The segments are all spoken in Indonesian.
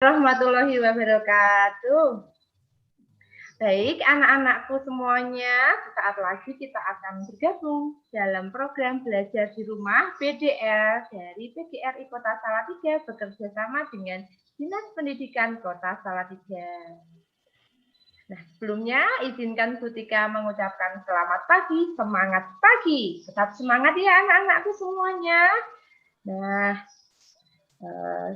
warahmatullahi wabarakatuh. Baik, anak-anakku semuanya, sesaat lagi kita akan bergabung dalam program belajar di rumah PDL dari PGRI Kota Salatiga bekerja sama dengan Dinas Pendidikan Kota Salatiga. Nah, sebelumnya izinkan Bu Tika mengucapkan selamat pagi, semangat pagi. Tetap semangat ya anak-anakku semuanya. Nah,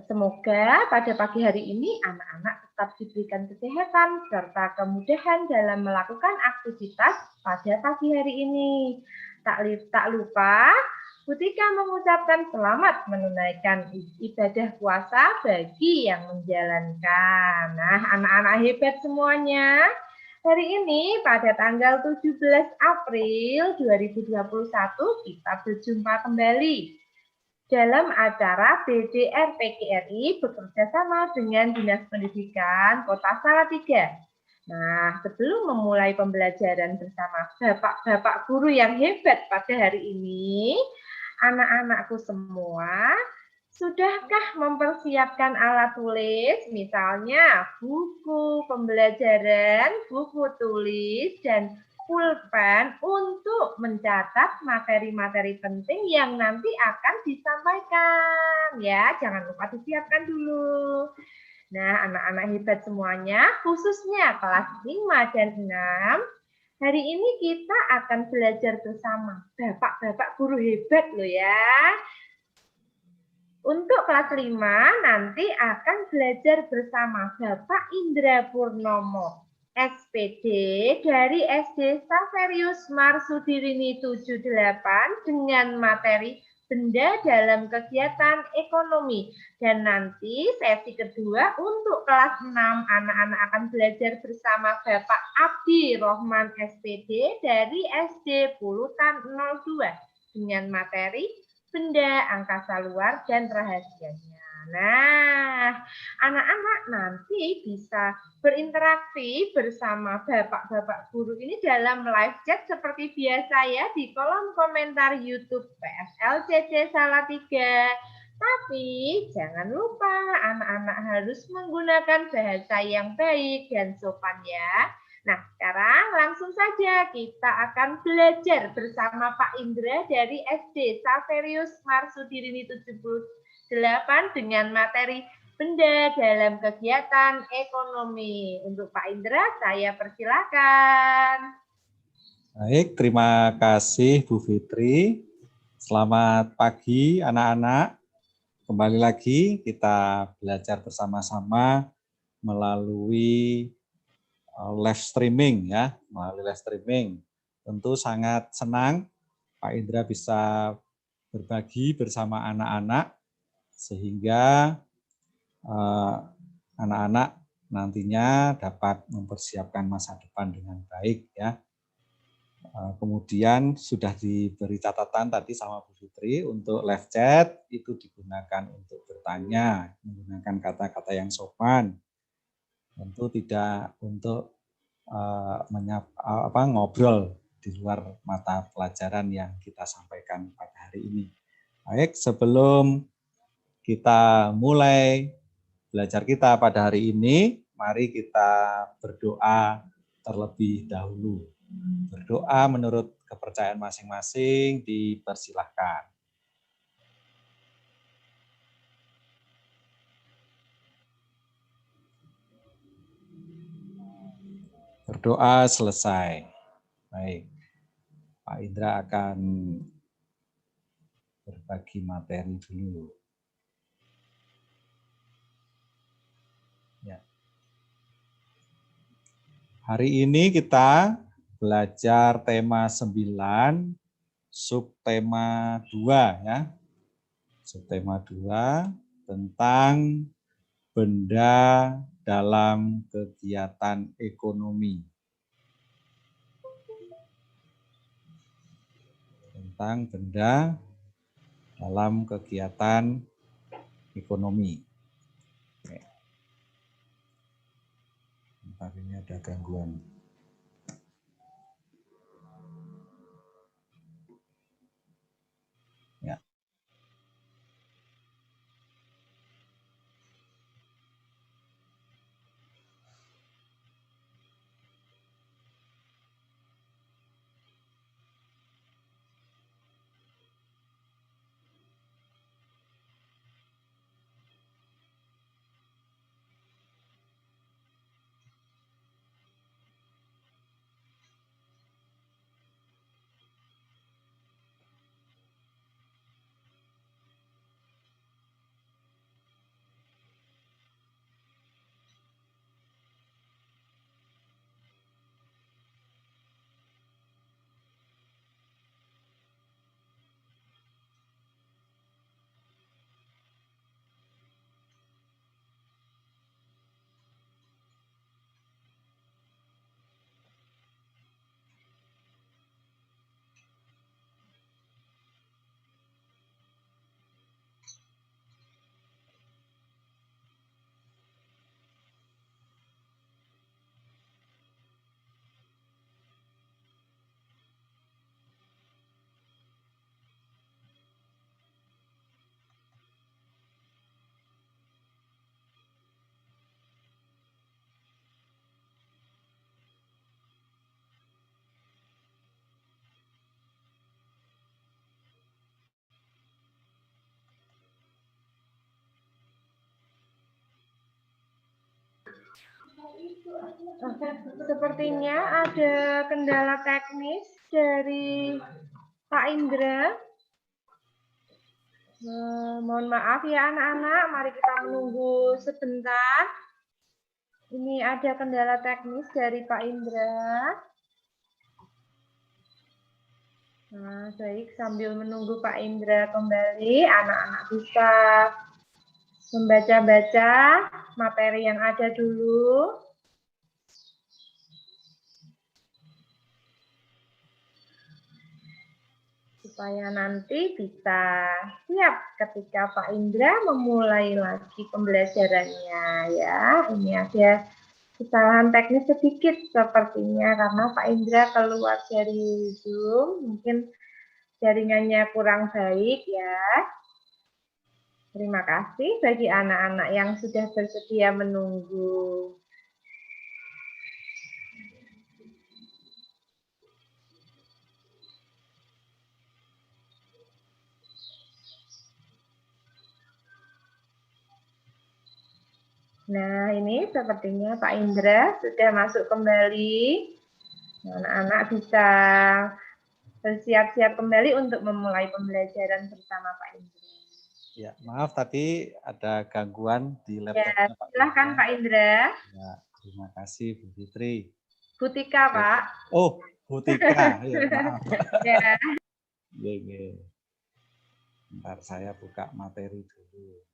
semoga pada pagi hari ini anak-anak tetap diberikan kesehatan serta kemudahan dalam melakukan aktivitas pada pagi hari ini. Tak lupa, Bu Tika mengucapkan selamat menunaikan ibadah puasa bagi yang menjalankan. Nah, anak-anak hebat semuanya. Hari ini pada tanggal 17 April 2021 kita berjumpa kembali dalam acara BDR PGRI bekerja sama dengan Dinas Pendidikan Kota Salatiga. Nah, sebelum memulai pembelajaran bersama bapak-bapak guru yang hebat pada hari ini, anak-anakku semua, sudahkah mempersiapkan alat tulis, misalnya buku pembelajaran, buku tulis, dan pulpen untuk mencatat materi-materi penting yang nanti akan disampaikan ya, jangan lupa disiapkan dulu. Nah, anak-anak hebat semuanya, khususnya kelas 5 dan 6, hari ini kita akan belajar bersama bapak-bapak guru hebat loh ya. Untuk kelas 5 nanti akan belajar bersama Bapak Indra Purnomo, SPD dari SD Saverius Marsudirini 78 dengan materi benda dalam kegiatan ekonomi. Dan nanti sesi kedua untuk kelas 6 anak-anak akan belajar bersama Bapak Abdi Rohman SPD dari SD Pulutan 02 dengan materi benda, angkasa luar, dan rahasianya. Nah, anak-anak nanti bisa berinteraksi bersama bapak-bapak guru ini dalam live chat seperti biasa ya di kolom komentar YouTube PSLCC Salatiga. Tapi jangan lupa anak-anak harus menggunakan bahasa yang baik dan sopan ya. Nah, sekarang langsung saja kita akan belajar bersama Pak Indra dari SD Saverius Marsudirini 78 dengan materi benda dalam kegiatan ekonomi. Untuk Pak Indra, saya persilakan. Baik, terima kasih Bu Fitri. Selamat pagi anak-anak. Kembali lagi kita belajar bersama-sama melalui live streaming ya, melalui live streaming. Tentu sangat senang Pak Indra bisa berbagi bersama anak-anak sehingga anak-anak nantinya dapat mempersiapkan masa depan dengan baik ya. Kemudian sudah diberi catatan tadi sama Bu Fitri untuk live chat itu digunakan untuk bertanya, menggunakan kata-kata yang sopan. Tentu tidak untuk ngobrol di luar mata pelajaran yang kita sampaikan pada hari ini. Baik, sebelum kita mulai belajar kita pada hari ini, mari kita berdoa terlebih dahulu. Berdoa menurut kepercayaan masing-masing dipersilahkan. Berdoa selesai. Baik, Pak Indra akan berbagi materi dulu. Ya. Hari ini kita belajar tema 9, subtema 2 ya. Subtema 2 tentang benda dalam kegiatan ekonomi. Tentang benda dalam kegiatan ekonomi. Oke. Bentar, ini ada gangguan. Ya. Sepertinya ada kendala teknis dari Pak Indra. Mohon maaf ya anak-anak, mari kita menunggu sebentar. Ini ada kendala teknis dari Pak Indra. Nah, baik, sambil menunggu Pak Indra kembali, anak-anak bisa membaca-baca materi yang ada dulu. Supaya nanti bisa siap ketika Pak Indra memulai lagi pembelajarannya ya. Ini ada kesalahan teknis sedikit sepertinya karena Pak Indra keluar dari Zoom, mungkin jaringannya kurang baik ya. Terima kasih bagi anak-anak yang sudah bersedia menunggu. Nah, ini sepertinya Pak Indra sudah masuk kembali. Anak-anak bisa bersiap-siap kembali untuk memulai pembelajaran bersama Pak Indra. Ya, maaf tadi ada gangguan di Ya, laptopnya Pak silahkan Indra. Pak Indra. Ya, terima kasih Bu Fitri. Butika, Oke. Pak. Oh, Bu Tika. Ya, maaf. Ya. Oke. Bentar saya buka materi dulu.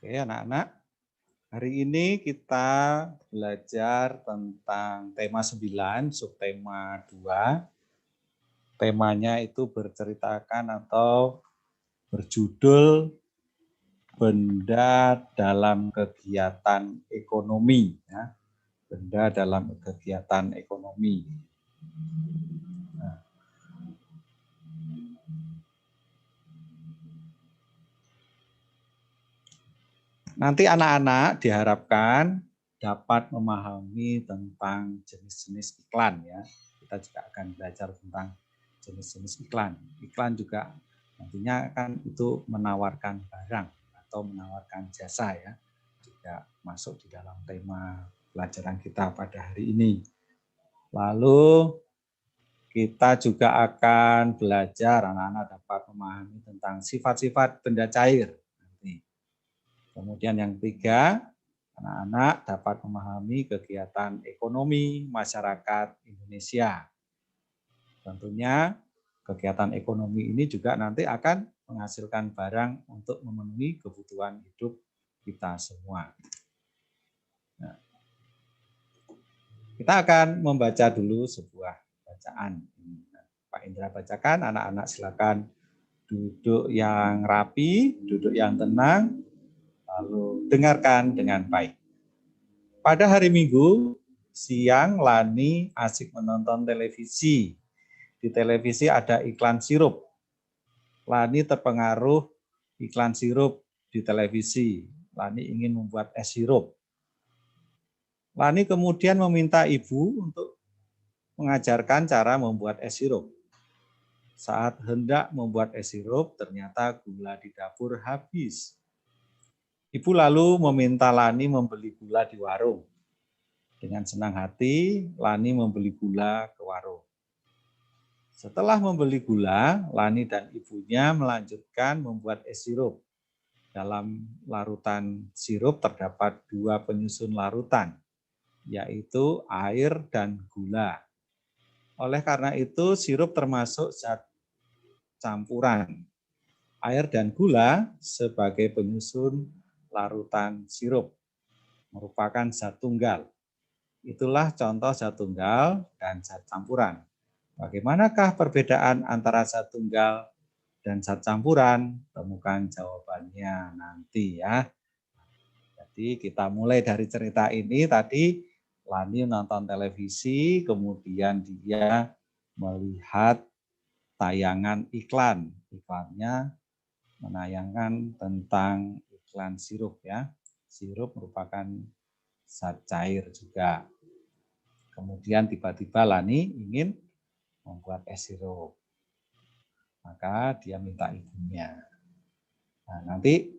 Oke, anak-anak. Hari ini kita belajar tentang tema 9, subtema 2. Temanya itu berceritakan atau berjudul benda dalam kegiatan ekonomi. Ya. Benda dalam kegiatan ekonomi. Nanti anak-anak diharapkan dapat memahami tentang jenis-jenis iklan ya. Kita juga akan belajar tentang jenis-jenis iklan. Iklan juga nantinya kan itu menawarkan barang atau menawarkan jasa ya. Juga masuk di dalam tema pelajaran kita pada hari ini. Lalu kita juga akan belajar anak-anak dapat memahami tentang sifat-sifat benda cair. Kemudian yang ketiga, anak-anak dapat memahami kegiatan ekonomi masyarakat Indonesia. Tentunya kegiatan ekonomi ini juga nanti akan menghasilkan barang untuk memenuhi kebutuhan hidup kita semua. Nah, kita akan membaca dulu sebuah bacaan. Pak Indra bacakan, anak-anak silakan duduk yang rapi, duduk yang tenang, lalu dengarkan dengan baik. Pada hari Minggu, siang Lani asik menonton televisi. Di televisi ada iklan sirup. Lani terpengaruh iklan sirup di televisi. Lani ingin membuat es sirup. Lani kemudian meminta ibu untuk mengajarkan cara membuat es sirup. Saat hendak membuat es sirup, ternyata gula di dapur habis. Ibu lalu meminta Lani membeli gula di warung. Dengan senang hati, Lani membeli gula ke warung. Setelah membeli gula, Lani dan ibunya melanjutkan membuat es sirup. Dalam larutan sirup terdapat 2 penyusun larutan, yaitu air dan gula. Oleh karena itu, sirup termasuk zat campuran. Air dan gula sebagai penyusun larutan sirup merupakan zat tunggal. Itulah contoh zat tunggal dan zat campuran. Bagaimanakah perbedaan antara zat tunggal dan zat campuran? Temukan jawabannya nanti ya. Jadi kita mulai dari cerita ini tadi, Lani nonton televisi, kemudian dia melihat tayangan iklan. Iklannya menayangkan tentang iklan sirup ya. Sirup merupakan zat cair juga. Kemudian tiba-tiba Lani ingin membuat es sirup. Maka dia minta ibunya. Nah, nanti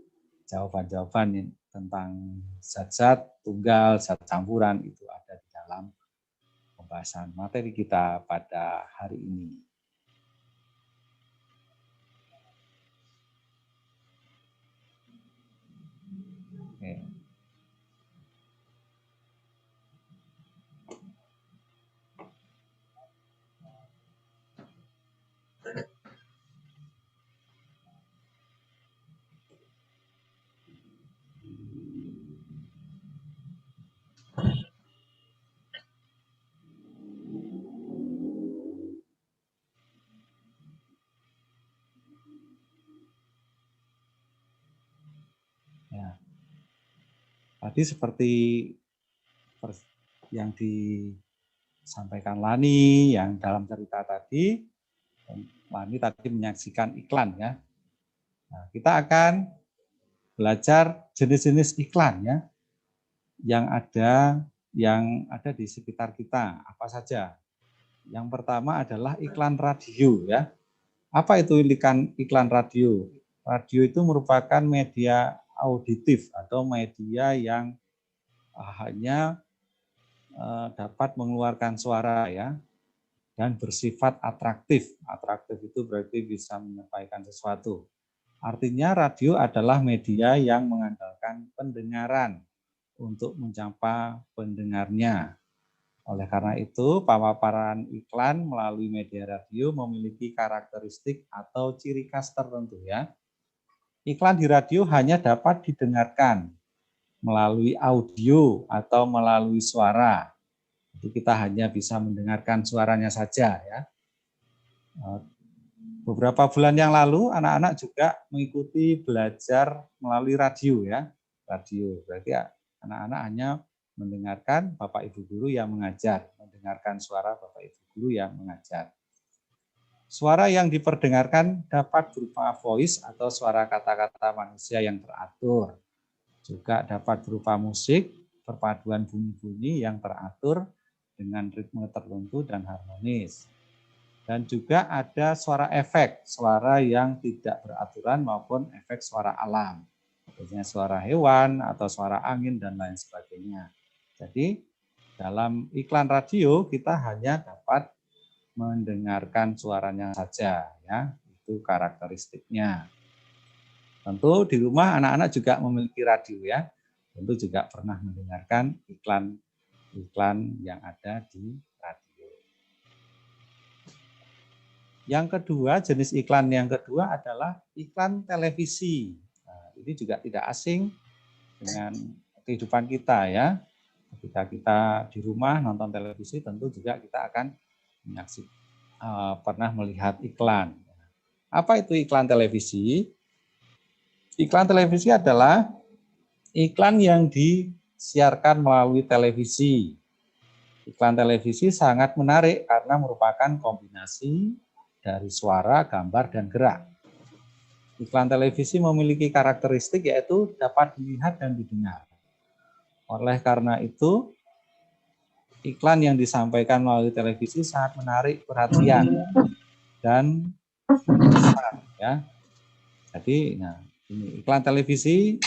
jawaban-jawaban tentang zat-zat tunggal, zat campuran itu ada di dalam pembahasan materi kita pada hari ini. Oke. Ya. Tadi seperti yang disampaikan Lani, yang dalam cerita tadi, Lani tadi menyaksikan iklan ya. Nah, kita akan belajar jenis-jenis iklan ya, yang ada di sekitar kita, apa saja. Yang pertama adalah iklan radio ya. Apa itu iklan radio? Radio itu merupakan media auditif atau media yang hanya dapat mengeluarkan suara ya dan bersifat atraktif. Atraktif itu berarti bisa menyampaikan sesuatu. Artinya radio adalah media yang mengandalkan pendengaran untuk mencapai pendengarnya. Oleh karena itu, pemaparan iklan melalui media radio memiliki karakteristik atau ciri khas tertentu ya. Iklan di radio hanya dapat didengarkan melalui audio atau melalui suara. Jadi kita hanya bisa mendengarkan suaranya saja ya. Beberapa bulan yang lalu anak-anak juga mengikuti belajar melalui radio ya. Radio berarti ya, anak-anak hanya mendengarkan Bapak Ibu guru yang mengajar, mendengarkan suara Bapak Ibu guru yang mengajar. Suara yang diperdengarkan dapat berupa voice atau suara kata-kata manusia yang teratur. Juga dapat berupa musik, perpaduan bunyi-bunyi yang teratur dengan ritme tertentu dan harmonis. Dan juga ada suara efek, suara yang tidak beraturan maupun efek suara alam. Biasanya suara hewan atau suara angin dan lain sebagainya. Jadi dalam iklan radio kita hanya dapat mendengarkan suaranya saja ya, itu karakteristiknya. Tentu di rumah anak-anak juga memiliki radio ya. Tentu juga pernah mendengarkan iklan yang ada di radio. Yang kedua, jenis iklan yang kedua adalah iklan televisi. Nah, ini juga tidak asing dengan kehidupan kita ya. Ketika kita di rumah nonton televisi, tentu juga kita akan pernah melihat iklan. Apa itu iklan televisi? Iklan televisi adalah iklan yang disiarkan melalui televisi. Iklan televisi sangat menarik karena merupakan kombinasi dari suara, gambar, dan gerak. Iklan televisi memiliki karakteristik yaitu dapat dilihat dan didengar. Oleh karena itu, iklan yang disampaikan melalui televisi sangat menarik perhatian dan besar ya. Jadi, ini iklan televisi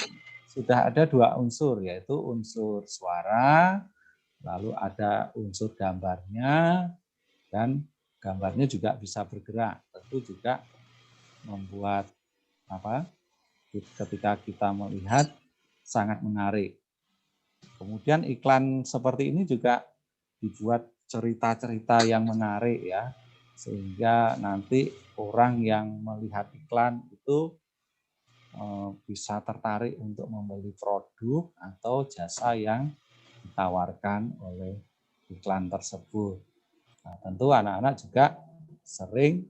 sudah ada dua unsur, yaitu unsur suara, lalu ada unsur gambarnya, dan gambarnya juga bisa bergerak. Tentu juga membuat ketika kita melihat sangat menarik. Kemudian iklan seperti ini juga dibuat cerita-cerita yang menarik ya, sehingga nanti orang yang melihat iklan itu bisa tertarik untuk membeli produk atau jasa yang ditawarkan oleh iklan tersebut. Nah, tentu anak-anak juga sering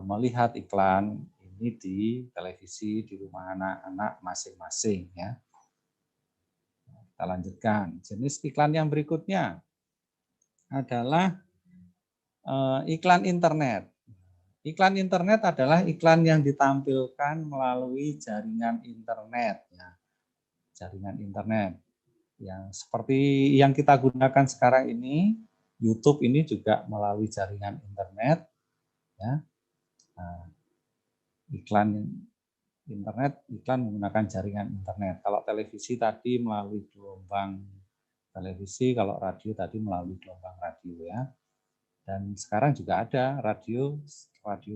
melihat iklan ini di televisi di rumah anak-anak masing-masing ya. Kita lanjutkan. Jenis iklan yang berikutnya adalah iklan internet. Iklan internet adalah iklan yang ditampilkan melalui jaringan internet ya. Jaringan internet yang seperti yang kita gunakan sekarang ini, YouTube ini juga melalui jaringan internet ya. Nah, iklan internet, iklan menggunakan jaringan internet. Kalau televisi tadi melalui gelombang televisi, kalau radio tadi melalui gelombang radio ya. Dan sekarang juga ada radio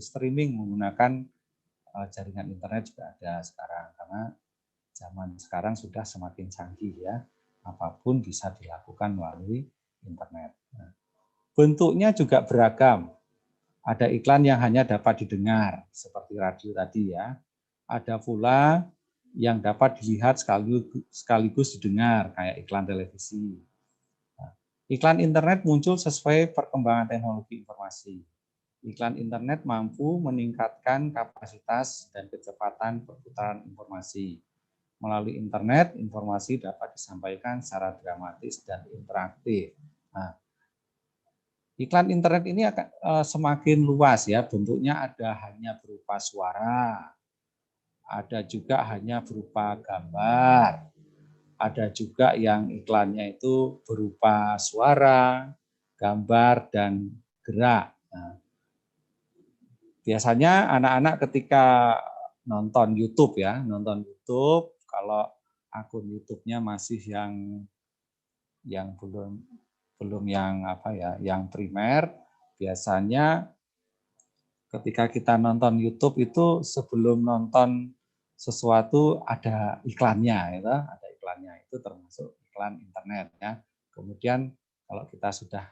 streaming menggunakan jaringan internet juga ada sekarang, karena zaman sekarang sudah semakin canggih ya. Apapun bisa dilakukan melalui internet. Nah, bentuknya juga beragam. Ada iklan yang hanya dapat didengar seperti radio tadi ya. Ada pula yang dapat dilihat sekaligus didengar kayak iklan televisi. Nah, iklan internet muncul sesuai perkembangan teknologi informasi. Iklan internet mampu meningkatkan kapasitas dan kecepatan perputaran informasi. Melalui internet, informasi dapat disampaikan secara dramatis dan interaktif. Nah, iklan internet ini akan semakin luas ya, bentuknya ada hanya berupa suara, ada juga hanya berupa gambar, ada juga yang iklannya itu berupa suara, gambar, dan gerak. Nah, biasanya anak-anak ketika nonton YouTube ya, nonton YouTube, kalau akun YouTube-nya masih yang belum yang apa ya, yang primer, biasanya ketika kita nonton YouTube itu sebelum nonton sesuatu ada iklannya, ya, ada iklannya, itu termasuk iklan internet ya. Kemudian kalau kita sudah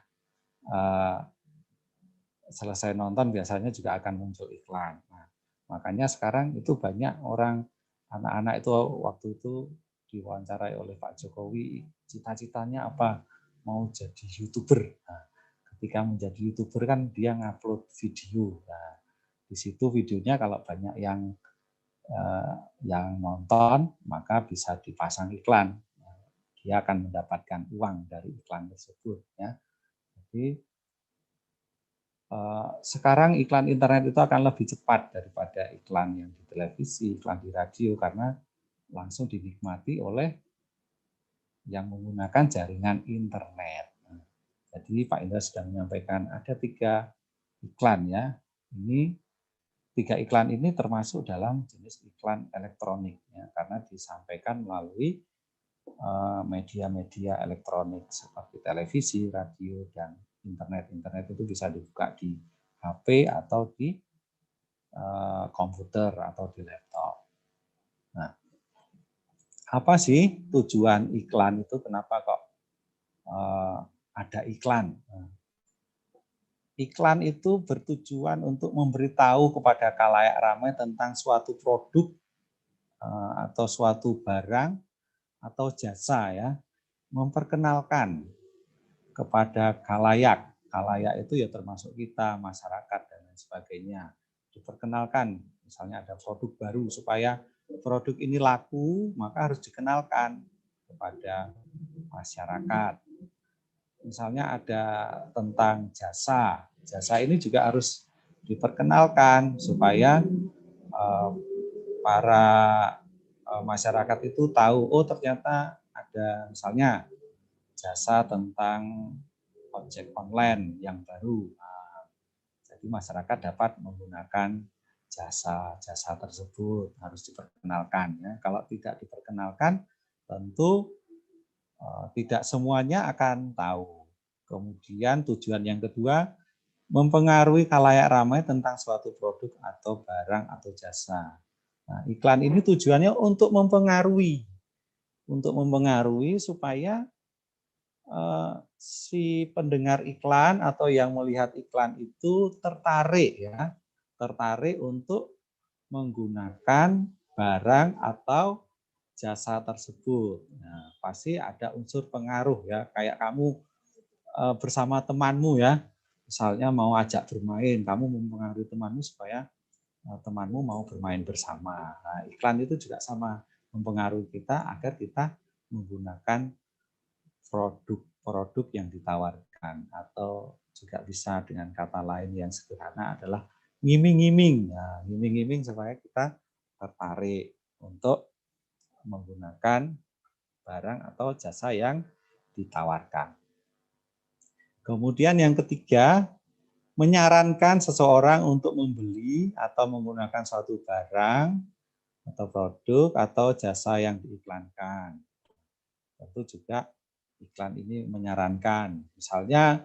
selesai nonton biasanya juga akan muncul iklan. Nah, makanya sekarang itu banyak orang anak-anak itu waktu itu diwawancarai oleh Pak Jokowi, cita-citanya apa? Mau jadi YouTuber. Nah, ketika menjadi YouTuber kan dia ngupload video. Nah, di situ videonya kalau banyak yang nonton, maka bisa dipasang iklan. Dia akan mendapatkan uang dari iklan tersebut ya. Jadi sekarang iklan internet itu akan lebih cepat daripada iklan yang di televisi, iklan di radio, karena langsung dinikmati oleh yang menggunakan jaringan internet. Jadi Pak Indra sudah menyampaikan ada 3 iklan ya. Ini 3 iklan ini termasuk dalam jenis iklan elektronik ya, karena disampaikan melalui media-media elektronik seperti televisi, radio, dan internet. Internet itu bisa dibuka di HP atau di komputer atau di laptop. Nah, apa sih tujuan iklan itu? Kenapa kok ada iklan? Iklan itu bertujuan untuk memberitahu kepada khalayak ramai tentang suatu produk atau suatu barang atau jasa ya, memperkenalkan kepada khalayak. Khalayak itu ya termasuk kita, masyarakat, dan lain sebagainya. Diperkenalkan, misalnya ada produk baru, supaya produk ini laku, maka harus dikenalkan kepada masyarakat. Misalnya ada tentang jasa. Jasa ini juga harus diperkenalkan supaya para masyarakat itu tahu, oh ternyata ada misalnya jasa tentang ojek online yang baru. Nah, jadi masyarakat dapat menggunakan jasa tersebut, harus diperkenalkan. Ya. Kalau tidak diperkenalkan, tentu tidak semuanya akan tahu. Kemudian tujuan yang kedua, mempengaruhi khalayak ramai tentang suatu produk atau barang atau jasa. Nah, iklan ini tujuannya untuk mempengaruhi supaya si pendengar iklan atau yang melihat iklan itu tertarik untuk menggunakan barang atau jasa tersebut. Nah, pasti ada unsur pengaruh ya, kayak kamu bersama temanmu ya, misalnya mau ajak bermain, kamu mempengaruhi temanmu supaya temanmu mau bermain bersama. Nah, iklan itu juga sama, mempengaruhi kita agar kita menggunakan produk-produk yang ditawarkan, atau juga bisa dengan kata lain yang sederhana adalah ngiming-ngiming. Nah, ngiming-ngiming supaya kita tertarik untuk menggunakan barang atau jasa yang ditawarkan. Kemudian yang ketiga, menyarankan seseorang untuk membeli atau menggunakan suatu barang atau produk atau jasa yang diiklankan. Tentu juga iklan ini menyarankan. Misalnya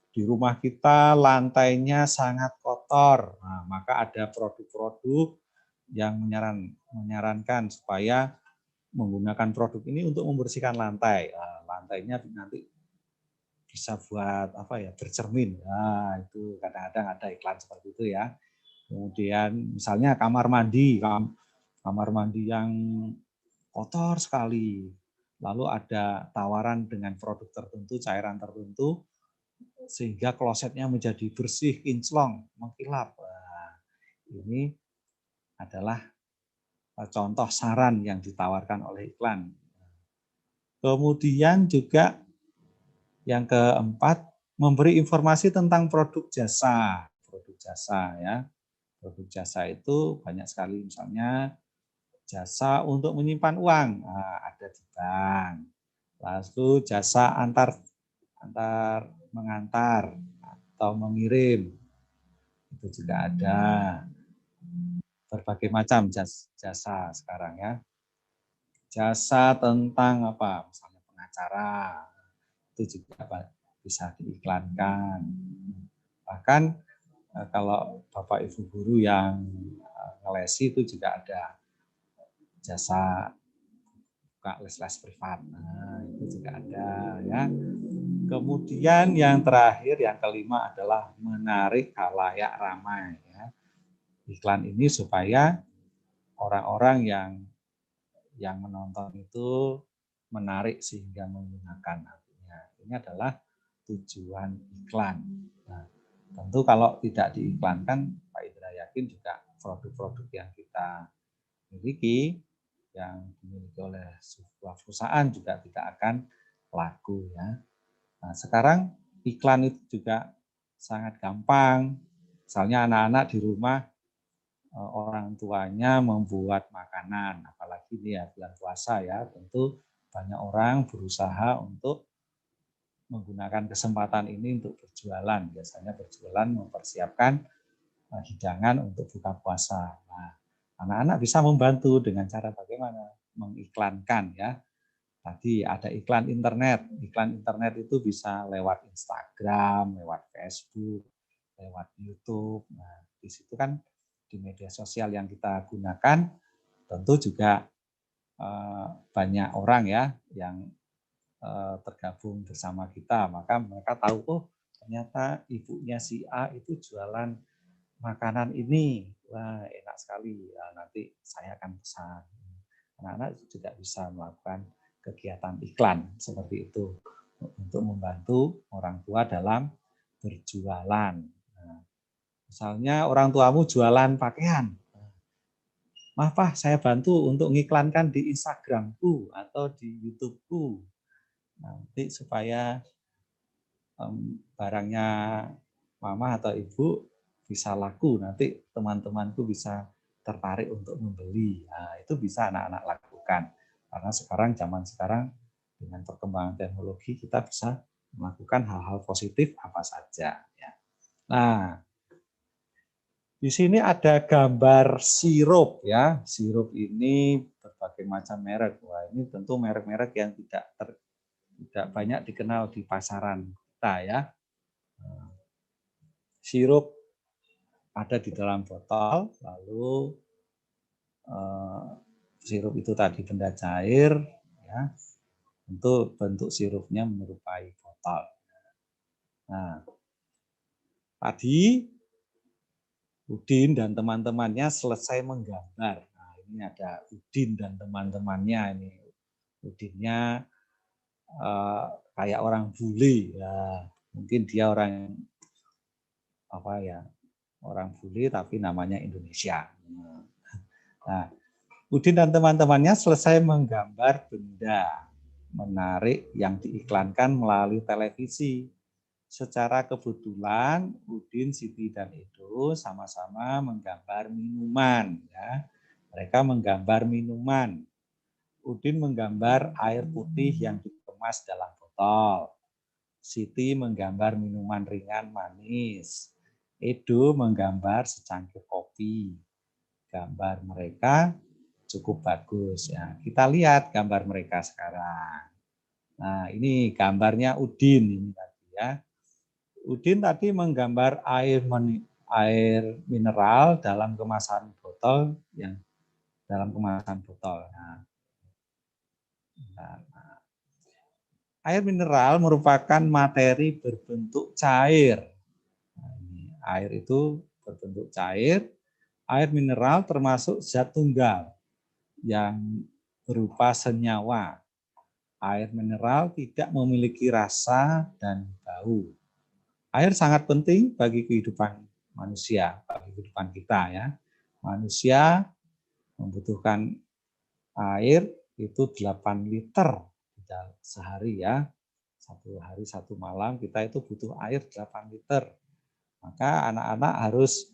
di rumah kita lantainya sangat kotor, nah, maka ada produk-produk yang menyarankan supaya menggunakan produk ini untuk membersihkan lantai. Nah, lantainya nanti bisa buat apa ya, bercermin. Nah, itu kadang-kadang ada iklan seperti itu ya. Kemudian misalnya kamar mandi yang kotor sekali. Lalu ada tawaran dengan produk tertentu, cairan tertentu, sehingga klosetnya menjadi bersih, kinclong, mengkilap. Nah, ini adalah contoh saran yang ditawarkan oleh iklan. Kemudian juga yang keempat, memberi informasi tentang produk jasa. Produk jasa ya. Produk jasa itu banyak sekali, misalnya jasa untuk menyimpan uang, nah, ada di bank. Lalu jasa antar mengantar atau mengirim, itu juga ada. Berbagai macam jasa sekarang ya. Jasa tentang apa? Misalnya pengacara, itu juga bisa diiklankan. Bahkan kalau Bapak Ibu guru yang ngelesi itu juga ada jasa buka les-les privat. Nah, itu juga ada ya. Kemudian yang terakhir, yang kelima adalah menarik khalayak ramai ya. Iklan ini supaya orang-orang yang menonton itu menarik sehingga menggunakan. Artinya ini adalah tujuan iklan. Nah, tentu kalau tidak diiklankan, Pak Indra yakin juga produk-produk yang kita miliki, yang dimiliki oleh sebuah perusahaan juga tidak akan laku ya. Nah, sekarang iklan itu juga sangat gampang. Misalnya anak-anak di rumah, orang tuanya membuat makanan, apalagi ini ya bulan puasa ya, tentu banyak orang berusaha untuk menggunakan kesempatan ini untuk berjualan. Biasanya berjualan mempersiapkan hidangan untuk buka puasa. Nah, anak-anak bisa membantu dengan cara bagaimana? Mengiklankan ya. Tadi ada iklan internet. Iklan internet itu bisa lewat Instagram, lewat Facebook, lewat YouTube. Nah, di situ kan di media sosial yang kita gunakan tentu juga banyak orang ya yang tergabung bersama kita, maka mereka tahu, oh ternyata ibunya si A itu jualan makanan ini, wah enak sekali, ya, nanti saya akan pesan. Anak-anak juga bisa melakukan kegiatan iklan seperti itu untuk membantu orang tua dalam berjualan. Nah, misalnya orang tuamu jualan pakaian, maaf Pak, saya bantu untuk mengiklankan di Instagramku atau di YouTubeku. Nanti supaya barangnya mama atau ibu bisa laku, nanti teman-temanku bisa tertarik untuk membeli. Nah, itu bisa anak-anak lakukan. Karena zaman sekarang dengan perkembangan teknologi kita bisa melakukan hal-hal positif apa saja. Ya. Nah, di sini ada gambar sirup ya. Sirup ini berbagai macam merek. Wah, ini tentu merek-merek yang tidak banyak dikenal di pasaran kita ya. Sirup ada di dalam botol, lalu sirup itu tadi benda cair, ya, tentu bentuk sirupnya menyerupai botol. Nah, tadi Udin dan teman-temannya selesai menggambar. Nah, ini ada Udin dan teman-temannya ini. Udinnya kayak orang bule, ya, mungkin dia orang apa ya, orang bule tapi namanya Indonesia. Nah, Udin dan teman-temannya selesai menggambar benda menarik yang diiklankan melalui televisi. Secara kebetulan Udin, Siti, dan Edo sama-sama menggambar minuman. Ya. Mereka menggambar minuman. Udin menggambar air putih yang dikemas dalam botol. Siti menggambar minuman ringan manis. Edo menggambar secangkir kopi. Gambar mereka cukup bagus. Ya. Kita lihat gambar mereka sekarang. Nah, ini gambarnya Udin ini tadi ya. Udin tadi menggambar air mineral dalam kemasan botol yang dalam kemasan botol. Nah, air mineral merupakan materi berbentuk cair. Nah, ini, air itu berbentuk cair. Air mineral termasuk zat tunggal yang berupa senyawa. Air mineral tidak memiliki rasa dan bau. Air sangat penting bagi kehidupan manusia, bagi kehidupan kita ya. Manusia membutuhkan air itu 8 liter sehari ya. Satu hari satu malam kita itu butuh air 8 liter. Maka anak-anak harus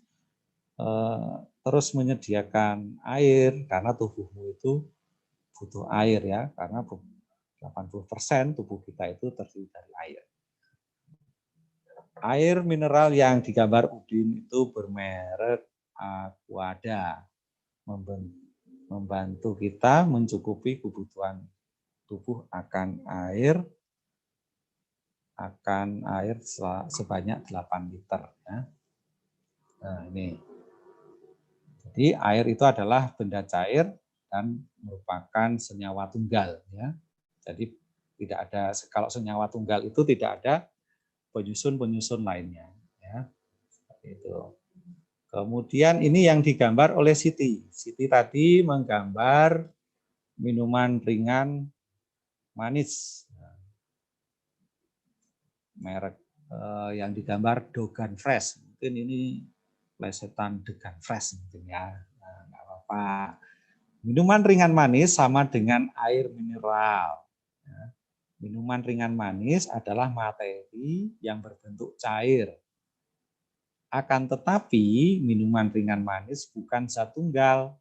terus menyediakan air karena tubuhmu itu butuh air ya, karena 80% tubuh kita itu terdiri dari air. Air mineral yang digambar Udin itu bermerek Aquada, membantu kita mencukupi kebutuhan tubuh akan air sebanyak 8 liter. Ya. Nah, ini. Jadi air itu adalah benda cair dan merupakan senyawa tunggal. Ya. Jadi tidak ada, kalau senyawa tunggal itu tidak ada penyusun-penyusun lainnya. Ya. Seperti itu. Kemudian ini yang digambar oleh Siti. Siti tadi menggambar minuman ringan manis. Merek yang digambar Dogan Fresh. Mungkin ini plesetan Dogan Fresh mungkin ya. Nah, nggak apa-apa. Minuman ringan manis sama dengan air mineral. Minuman ringan manis adalah materi yang berbentuk cair. Akan tetapi minuman ringan manis bukan zat tunggal.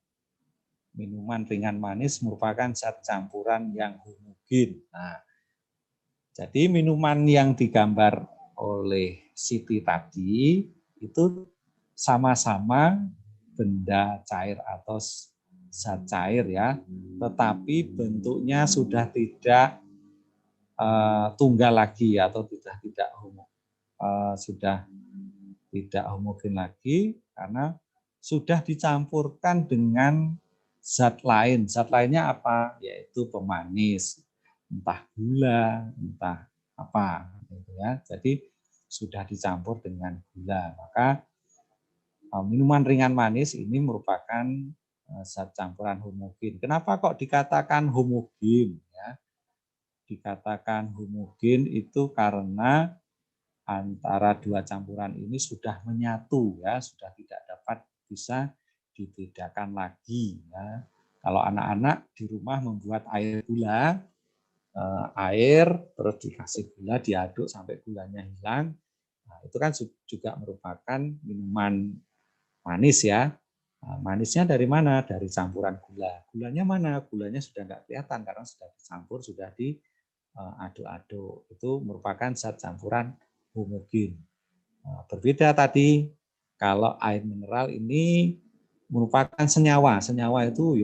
Minuman ringan manis merupakan zat campuran yang homogen. Nah, jadi minuman yang digambar oleh Siti tadi itu sama-sama benda cair atau zat cair ya, tetapi bentuknya sudah tidak tunggal lagi atau sudah tidak homogen lagi karena sudah dicampurkan dengan zat lain. Zat lainnya apa? Yaitu pemanis, entah gula, entah apa, gitu ya. Jadi sudah dicampur dengan gula. Maka minuman ringan manis ini merupakan zat campuran homogen. Kenapa kok dikatakan homogen? Ya? Dikatakan homogen itu karena antara dua campuran ini sudah menyatu ya, sudah tidak dapat bisa dibedakan lagi ya. Kalau anak-anak di rumah membuat air gula, air terus dikasih gula, diaduk sampai gulanya hilang, nah, itu kan juga merupakan minuman manis ya. Nah, manisnya dari mana? Dari campuran gula. Gulanya mana? Gulanya sudah nggak kelihatan karena sudah dicampur, sudah diaduk-aduk. Itu merupakan zat campuran homogen. Nah, berbeda tadi kalau air mineral ini merupakan senyawa. Senyawa itu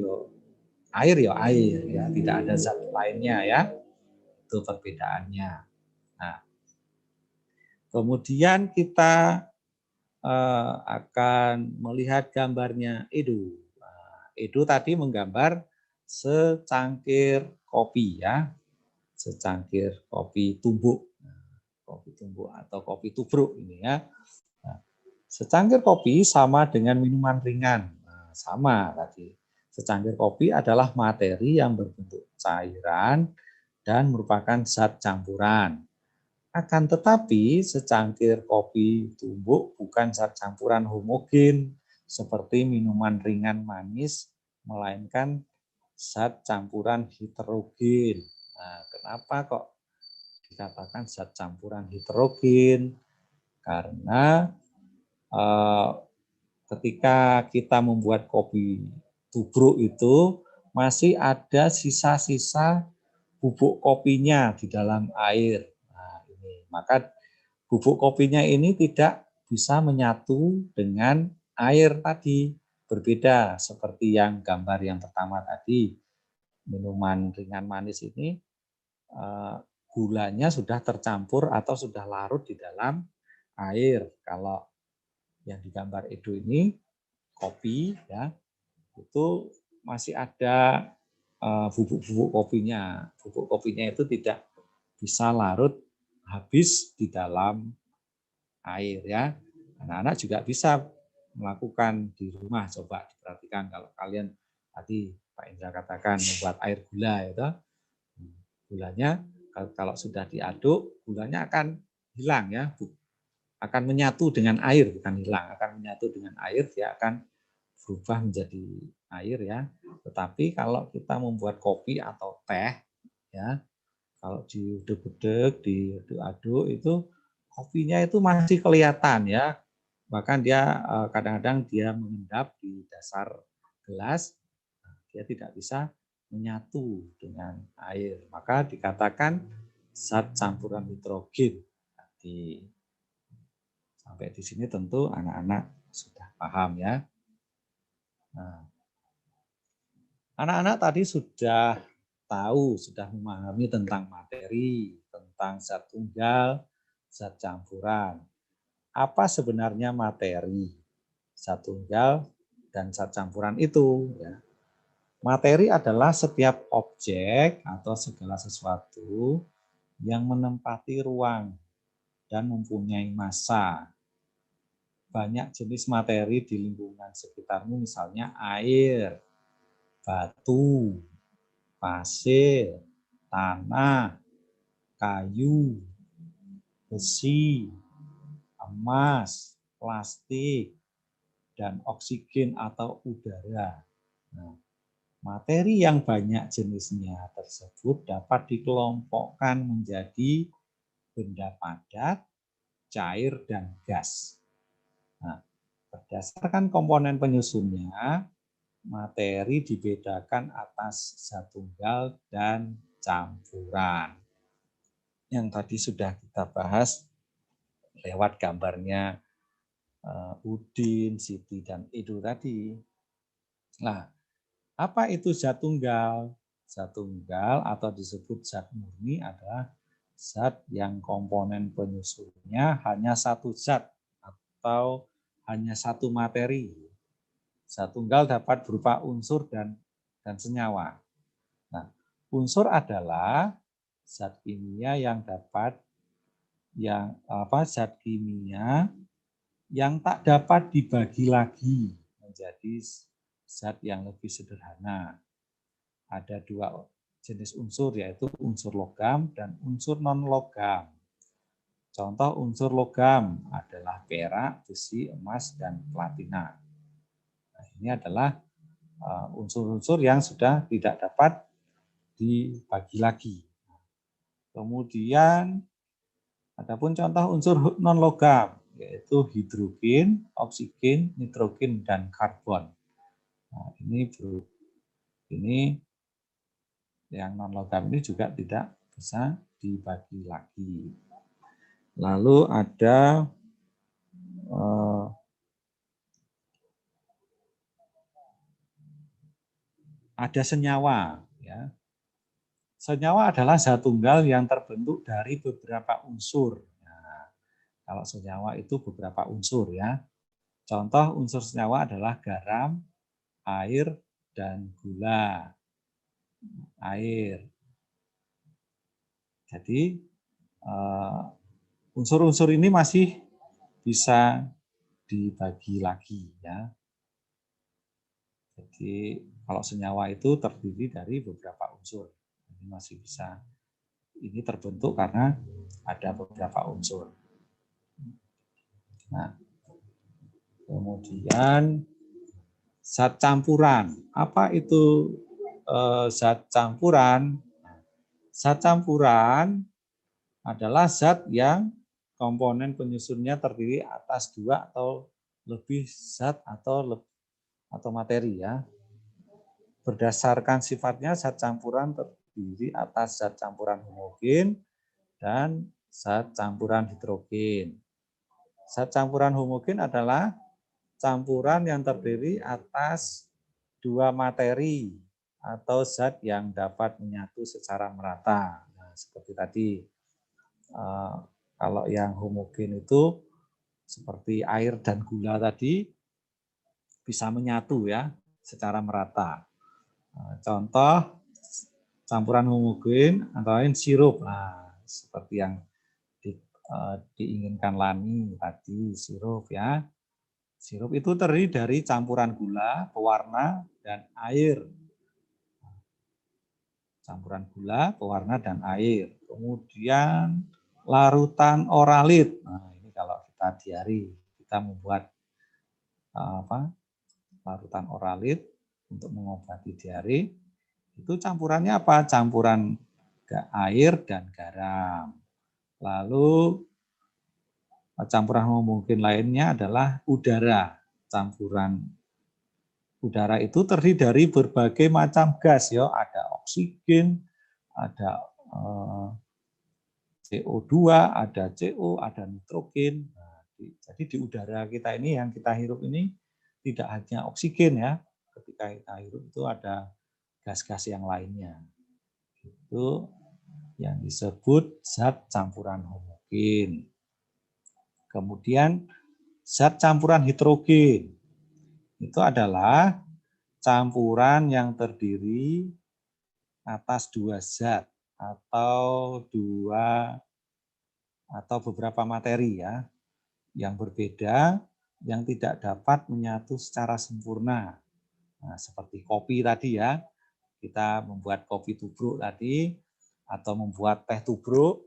air ya, tidak ada zat lainnya ya. Itu perbedaannya. Nah, kemudian kita akan melihat gambarnya Edo. Edo tadi menggambar secangkir kopi ya, secangkir kopi tumbuk, kopi tumbuk atau kopi tubruk ini ya. Nah, secangkir kopi sama dengan minuman ringan, nah, sama tadi. Secangkir kopi adalah materi yang berbentuk cairan dan merupakan zat campuran. Akan tetapi secangkir kopi tumbuk bukan zat campuran homogen seperti minuman ringan manis, melainkan zat campuran heterogen. Nah, kenapa kok dikatakan zat campuran heterogen? Karena ketika kita membuat kopi tubruk itu masih ada sisa-sisa bubuk kopinya di dalam air. Nah, ini maka bubuk kopinya ini tidak bisa menyatu dengan air tadi. Berbeda seperti yang gambar yang pertama tadi, minuman ringan manis ini gulanya sudah tercampur atau sudah larut di dalam air. Kalau yang digambar Edo ini kopi, ya, itu masih ada bubuk-bubuk kopinya. Bubuk kopinya itu tidak bisa larut habis di dalam air, ya. Anak-anak juga bisa melakukan di rumah. Coba diperhatikan kalau kalian tadi Pak Indra katakan membuat air gula itu, gulanya kalau sudah diaduk gulanya akan hilang, ya, akan menyatu dengan air, bukan hilang, akan menyatu dengan air, dia akan berubah menjadi air, ya. Tetapi kalau kita membuat kopi atau teh, ya, kalau diudek-udek, diaduk-aduk itu kopinya itu masih kelihatan, ya. Bahkan dia kadang-kadang dia mengendap di dasar gelas, dia tidak bisa menyatu dengan air. Maka dikatakan zat campuran nitrogen. Tadi sampai di sini tentu anak-anak sudah paham, ya. Nah, anak-anak tadi sudah tahu, sudah memahami tentang materi, tentang zat tunggal, zat campuran. Apa sebenarnya materi, zat tunggal, dan zat campuran itu? Ya. Materi adalah setiap objek atau segala sesuatu yang menempati ruang dan mempunyai massa. Banyak jenis materi di lingkungan sekitarmu, misalnya air, batu, pasir, tanah, kayu, besi, emas, plastik, dan oksigen atau udara. Nah, materi yang banyak jenisnya tersebut dapat dikelompokkan menjadi benda padat, cair, dan gas. Nah, berdasarkan komponen penyusunnya, materi dibedakan atas zat tunggal dan campuran. Yang tadi sudah kita bahas lewat gambarnya Udin, Siti, dan Edo tadi. Nah, apa itu zat tunggal? Zat tunggal atau disebut zat murni adalah zat yang komponen penyusunnya hanya satu zat atau hanya satu materi. Zat tunggal dapat berupa unsur dan senyawa. Nah, unsur adalah zat kimia yang zat kimia yang tak dapat dibagi lagi menjadi zat yang lebih sederhana. Ada dua jenis unsur, yaitu unsur logam dan unsur non-logam. Contoh unsur logam adalah perak, besi, emas, dan platina. Nah, ini adalah unsur-unsur yang sudah tidak dapat dibagi lagi. Kemudian adapun contoh unsur non-logam, yaitu hidrogen, oksigen, nitrogen, dan karbon. Nah, ini yang non-logam ini juga tidak bisa dibagi lagi. Lalu ada senyawa, ya. Senyawa adalah zat tunggal yang terbentuk dari beberapa unsur. Nah, kalau senyawa itu beberapa unsur, ya. Contoh unsur senyawa adalah garam, air, dan gula. Air. Jadi unsur-unsur ini masih bisa dibagi lagi, ya. Jadi kalau senyawa itu terdiri dari beberapa unsur, ini masih bisa ini terbentuk karena ada beberapa unsur. Nah, kemudian zat campuran. Apa itu zat campuran? Zat campuran adalah zat yang komponen penyusunnya terdiri atas 2 atau lebih zat atau materi ya. Berdasarkan sifatnya zat campuran terdiri atas zat campuran homogen dan zat campuran hidrogen. Zat campuran homogen adalah campuran yang terdiri atas 2 materi atau zat yang dapat menyatu secara merata. Nah, seperti tadi, kalau yang homogen itu seperti air dan gula tadi bisa menyatu ya secara merata. Contoh campuran homogen antara lain sirup. Nah, seperti yang diinginkan Lani tadi, sirup ya. Sirup itu terdiri dari campuran gula, pewarna, dan air. Campuran gula, pewarna, dan air. Kemudian larutan oralit. Nah, ini kalau kita diari, kita membuat larutan oralit untuk mengobati diare. Itu campurannya apa? Campuran air dan garam. Lalu campuran homogen lainnya adalah udara. Campuran udara itu terdiri dari berbagai macam gas ya, ada oksigen, ada CO2, ada CO, ada nitrogen. Nah, jadi di udara kita ini yang kita hirup ini tidak hanya oksigen ya. Ketika kita hirup itu ada gas-gas yang lainnya. Itu yang disebut zat campuran homogen. Kemudian zat campuran hidrogen. Itu adalah campuran yang terdiri atas 2 zat atau beberapa materi ya yang berbeda yang tidak dapat menyatu secara sempurna. Nah, seperti kopi tadi ya, kita membuat kopi tubruk tadi atau membuat teh tubruk,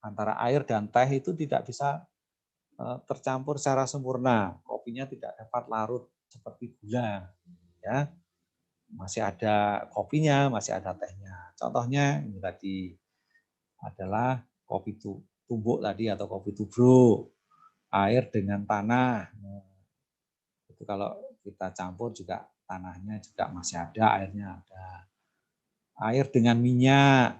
antara air dan teh itu tidak bisa tercampur secara sempurna. Kopinya tidak dapat larut seperti gula ya. Masih ada kopinya, masih ada tehnya. Contohnya ini tadi adalah kopi tumbuk tadi atau kopi tubruk, air dengan tanah. Itu kalau kita campur juga tanahnya juga masih ada, airnya ada. Air dengan minyak.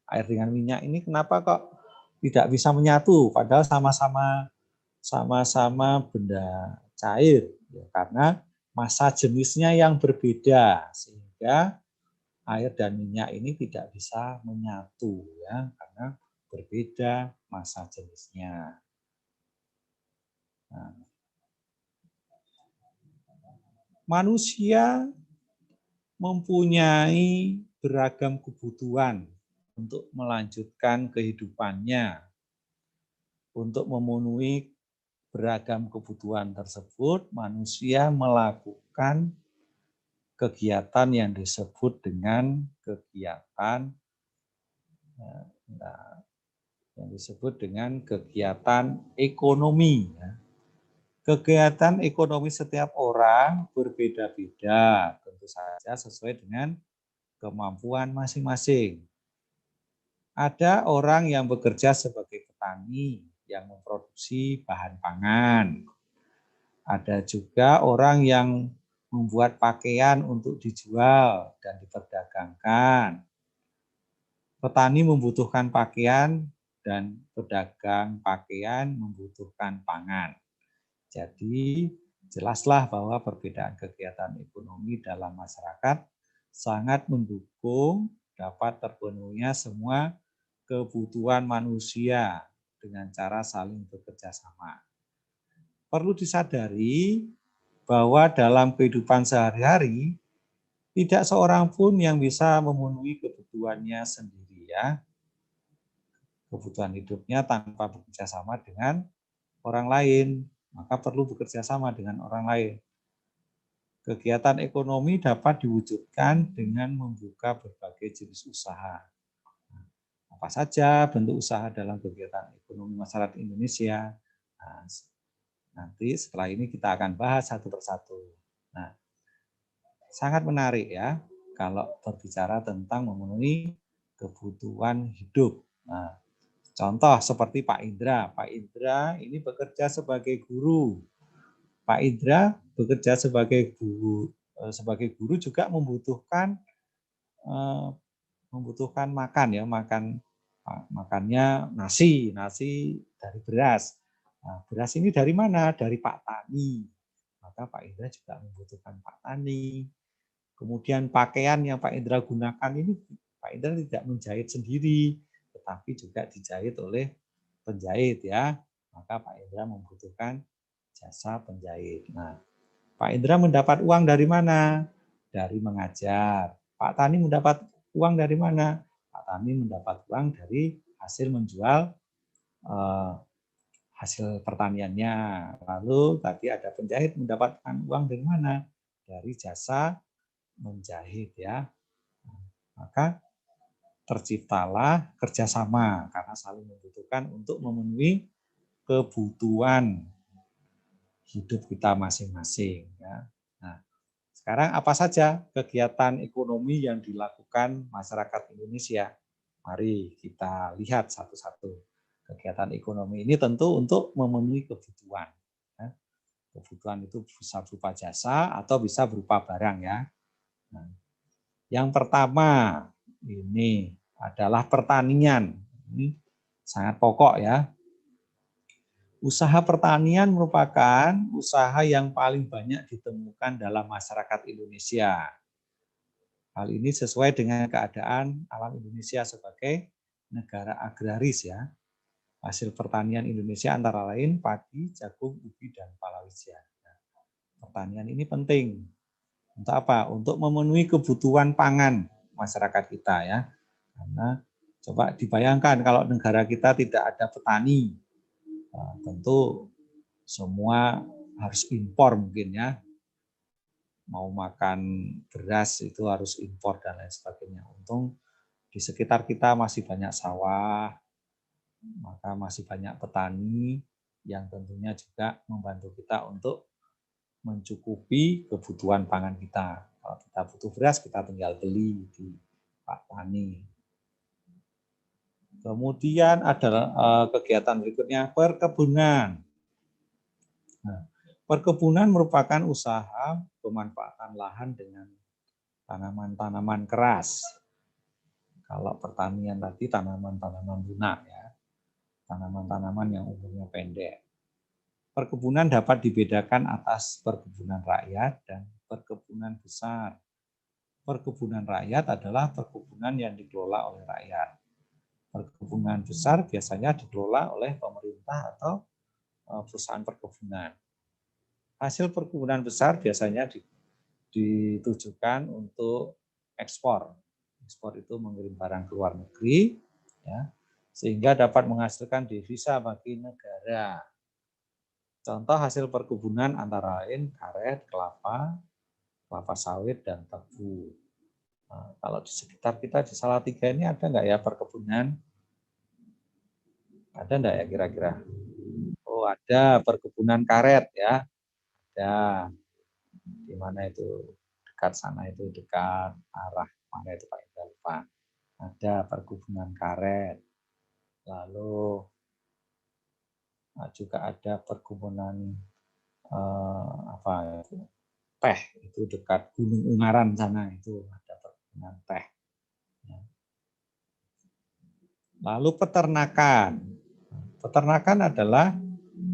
Air dengan minyak ini kenapa kok tidak bisa menyatu? Padahal sama-sama benda cair. Ya, karena massa jenisnya yang berbeda. Sehingga air dan minyak ini tidak bisa menyatu ya, karena berbeda massa jenisnya. Nah, manusia mempunyai beragam kebutuhan untuk melanjutkan kehidupannya. Untuk memenuhi beragam kebutuhan tersebut, manusia melakukan kegiatan yang disebut dengan kegiatan ekonomi. Kegiatan ekonomi setiap orang berbeda-beda, tentu saja sesuai dengan kemampuan masing-masing. Ada orang yang bekerja sebagai petani yang memproduksi bahan pangan. Ada juga orang yang membuat pakaian untuk dijual dan diperdagangkan. Petani membutuhkan pakaian dan pedagang pakaian membutuhkan pangan. Jadi jelaslah bahwa perbedaan kegiatan ekonomi dalam masyarakat sangat mendukung dapat terpenuhinya semua kebutuhan manusia dengan cara saling bekerja sama. Perlu disadari bahwa dalam kehidupan sehari-hari tidak seorang pun yang bisa memenuhi kebutuhannya sendiri ya. Kebutuhan hidupnya tanpa bekerja sama dengan orang lain. Maka perlu bekerja sama dengan orang lain. Kegiatan ekonomi dapat diwujudkan dengan membuka berbagai jenis usaha. Apa saja bentuk usaha dalam kegiatan ekonomi masyarakat Indonesia? Nah, nanti setelah ini kita akan bahas satu persatu. Nah, sangat menarik ya kalau berbicara tentang memenuhi kebutuhan hidup. Nah, contoh seperti Pak Indra. Pak Indra ini bekerja sebagai guru. Pak Indra bekerja sebagai guru juga membutuhkan makan ya, makannya nasi dari beras. Nah, beras ini dari mana? Dari Pak Tani. Maka Pak Indra juga membutuhkan Pak Tani. Kemudian pakaian yang Pak Indra gunakan ini Pak Indra tidak menjahit sendiri, tetapi juga dijahit oleh penjahit ya. Maka Pak Indra membutuhkan jasa penjahit. Nah, Pak Indra mendapat uang dari mana? Dari mengajar. Pak Tani mendapat uang dari mana? Pak Tani mendapat uang dari hasil menjual hasil pertaniannya. Lalu tadi ada penjahit mendapatkan uang dari mana? Dari jasa menjahit ya. Maka terciptalah kerjasama karena saling membutuhkan untuk memenuhi kebutuhan hidup kita masing-masing. Ya. Nah, sekarang apa saja kegiatan ekonomi yang dilakukan masyarakat Indonesia? Mari kita lihat satu-satu. Kegiatan ekonomi ini tentu untuk memenuhi kebutuhan. Ya. Kebutuhan itu bisa berupa jasa atau bisa berupa barang ya. Nah, yang pertama ini adalah pertanian. Ini sangat pokok ya. Usaha pertanian merupakan usaha yang paling banyak ditemukan dalam masyarakat Indonesia. Hal ini sesuai dengan keadaan alam Indonesia sebagai negara agraris ya. Hasil pertanian Indonesia antara lain padi, jagung, ubi, dan palawija. Pertanian ini penting. Untuk apa? Untuk memenuhi kebutuhan pangan masyarakat kita ya. Karena coba dibayangkan kalau negara kita tidak ada petani, tentu semua harus impor mungkin ya. Mau makan beras itu harus impor dan lain sebagainya. Untung di sekitar kita masih banyak sawah, maka masih banyak petani yang tentunya juga membantu kita untuk mencukupi kebutuhan pangan kita. Kalau kita butuh beras, kita tinggal beli di Pak Tani. Kemudian ada kegiatan berikutnya, perkebunan. Nah, perkebunan merupakan usaha pemanfaatan lahan dengan tanaman-tanaman keras. Kalau pertanian tadi tanaman-tanaman lunak ya, tanaman-tanaman yang umurnya pendek. Perkebunan dapat dibedakan atas perkebunan rakyat dan perkebunan besar. Perkebunan rakyat adalah perkebunan yang dikelola oleh rakyat. Perkebunan besar biasanya dikelola oleh pemerintah atau perusahaan perkebunan. Hasil perkebunan besar biasanya ditujukan untuk ekspor. Ekspor itu mengirim barang ke luar negeri, ya, sehingga dapat menghasilkan devisa bagi negara. Contoh hasil perkebunan antara lain karet, kelapa sawit, dan tebu. Nah, kalau di sekitar kita di Salatiga ini ada nggak ya perkebunan? Ada nggak ya kira-kira? Oh, ada perkebunan karet ya. Ada. Di mana itu? Dekat sana itu, dekat arah mana itu Pak Indra lupa. Ada perkebunan karet. Lalu juga ada perkebunan apa itu? Teh, itu dekat Gunung Ungaran sana itu ada perkebunan teh. Lalu peternakan. Peternakan adalah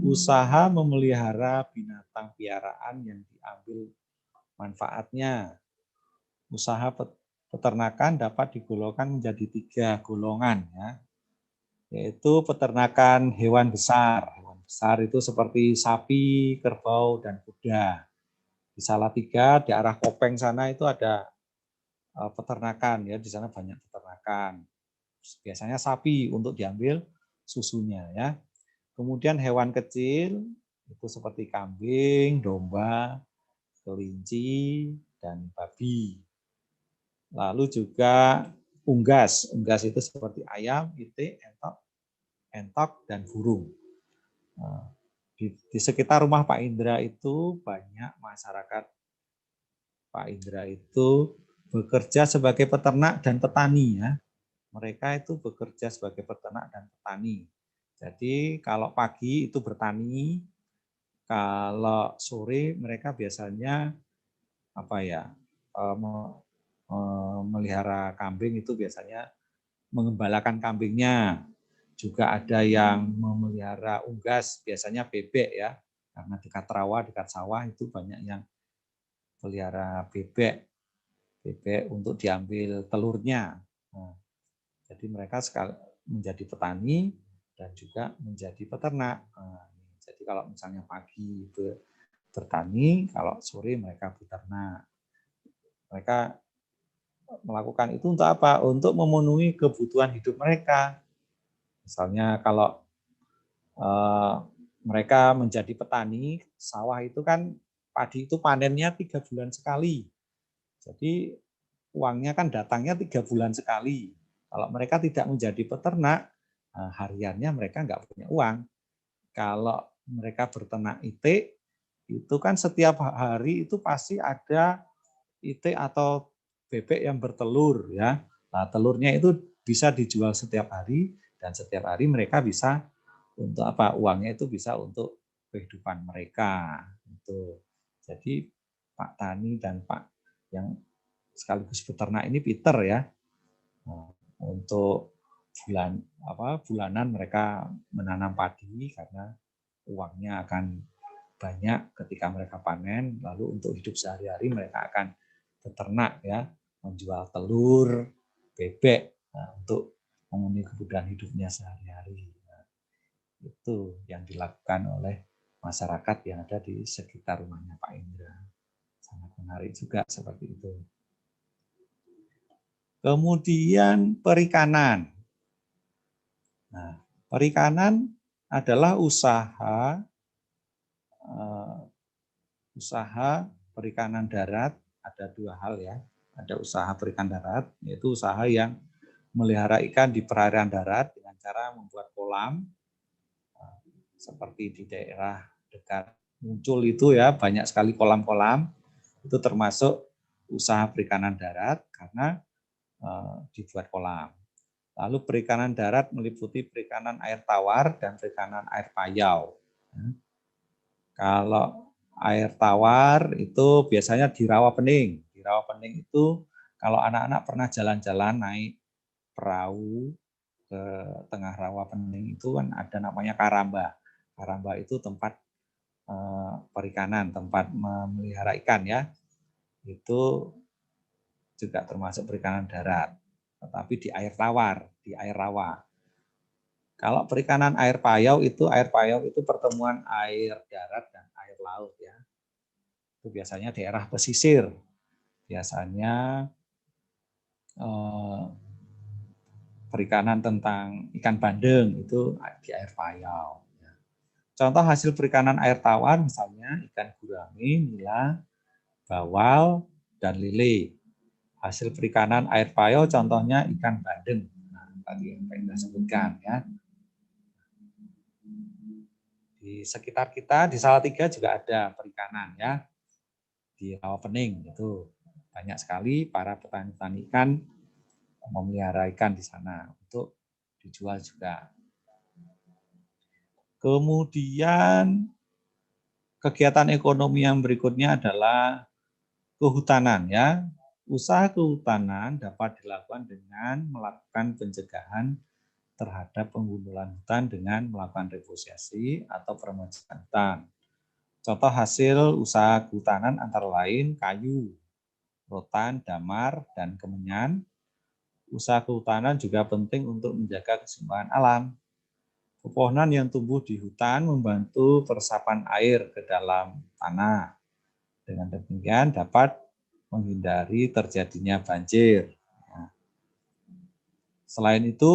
usaha memelihara binatang piaraan yang diambil manfaatnya. Usaha peternakan dapat digolongkan menjadi 3 golongan ya. Yaitu peternakan hewan besar. Hewan besar itu seperti sapi, kerbau, dan kuda. Di Salatiga, di arah Kopeng sana itu ada peternakan ya, di sana banyak peternakan. Biasanya sapi untuk diambil susunya ya. Kemudian hewan kecil itu seperti kambing, domba, kelinci, dan babi. Lalu juga unggas. Unggas itu seperti ayam, itik, entok, dan burung. Di sekitar rumah Pak Indra itu banyak masyarakat Pak Indra itu bekerja sebagai peternak dan petani ya. Mereka itu bekerja sebagai peternak dan petani. Jadi kalau pagi itu bertani, kalau sore mereka biasanya melihara kambing, itu biasanya mengembalakan kambingnya. Juga ada yang memelihara unggas, biasanya bebek ya, karena dekat rawa, dekat sawah itu banyak yang pelihara bebek untuk diambil telurnya. Nah, jadi mereka menjadi petani dan juga menjadi peternak. Nah, jadi kalau misalnya pagi bertani, kalau sore mereka beternak. Mereka melakukan itu untuk apa? Untuk memenuhi kebutuhan hidup mereka. Misalnya kalau mereka menjadi petani, sawah itu kan padi itu panennya 3 bulan sekali. Jadi uangnya kan datangnya 3 bulan sekali. Kalau mereka tidak menjadi peternak, hariannya mereka nggak punya uang. Kalau mereka berternak itik, itu kan setiap hari itu pasti ada itik atau bebek yang bertelur ya. Nah, telurnya itu bisa dijual setiap hari dan setiap hari mereka bisa untuk apa? Uangnya itu bisa untuk kehidupan mereka. Itu. Jadi Pak Tani dan Pak yang sekaligus peternak ini Peter ya. Nah, untuk bulanan mereka menanam padi karena uangnya akan banyak ketika mereka panen, lalu untuk hidup sehari-hari mereka akan beternak ya, menjual telur, bebek untuk memenuhi kebutuhan hidupnya sehari-hari. Nah, itu yang dilakukan oleh masyarakat yang ada di sekitar rumahnya Pak Indra. Sangat menarik juga seperti itu. Kemudian perikanan. Nah, perikanan adalah usaha perikanan darat. Ada 2 hal ya. Ada usaha perikanan darat, yaitu usaha yang melihara ikan di perairan darat dengan cara membuat kolam. Seperti di daerah dekat Muncul itu ya, banyak sekali kolam-kolam. Itu termasuk usaha perikanan darat karena dibuat kolam. Lalu perikanan darat meliputi perikanan air tawar dan perikanan air payau. Kalau air tawar itu biasanya di Rawa Pening. Di Rawa Pening itu kalau anak-anak pernah jalan-jalan naik perahu ke tengah Rawa Pening itu kan ada namanya Karamba. Karamba itu tempat perikanan, tempat memelihara ikan ya. Itu juga termasuk perikanan darat. Tetapi di air tawar, di air rawa. Kalau perikanan air payau itu pertemuan air darat dan air laut ya. Itu biasanya daerah pesisir. Biasanya perikanan tentang ikan bandeng itu di air payau. Contoh hasil perikanan air tawar misalnya ikan gurame, nila, bawal, dan lele. Hasil perikanan air payau contohnya ikan bandeng. Nah, tadi yang kita sebutkan ya. Di sekitar kita di Salatiga juga ada perikanan ya. Di Rawa Pening itu banyak sekali para petani-petani ikan memelihara ikan di sana untuk dijual juga. Kemudian kegiatan ekonomi yang berikutnya adalah kehutanan ya. Usaha kehutanan dapat dilakukan dengan melakukan pencegahan terhadap penggundulan hutan dengan melakukan reforestasi atau peremajaan hutan. Contoh hasil usaha kehutanan antara lain kayu, rotan, damar, dan kemenyan. Usaha kehutanan juga penting untuk menjaga keseimbangan alam. Pepohonan yang tumbuh di hutan membantu peresapan air ke dalam tanah. Dengan demikian dapat menghindari terjadinya banjir. Selain itu,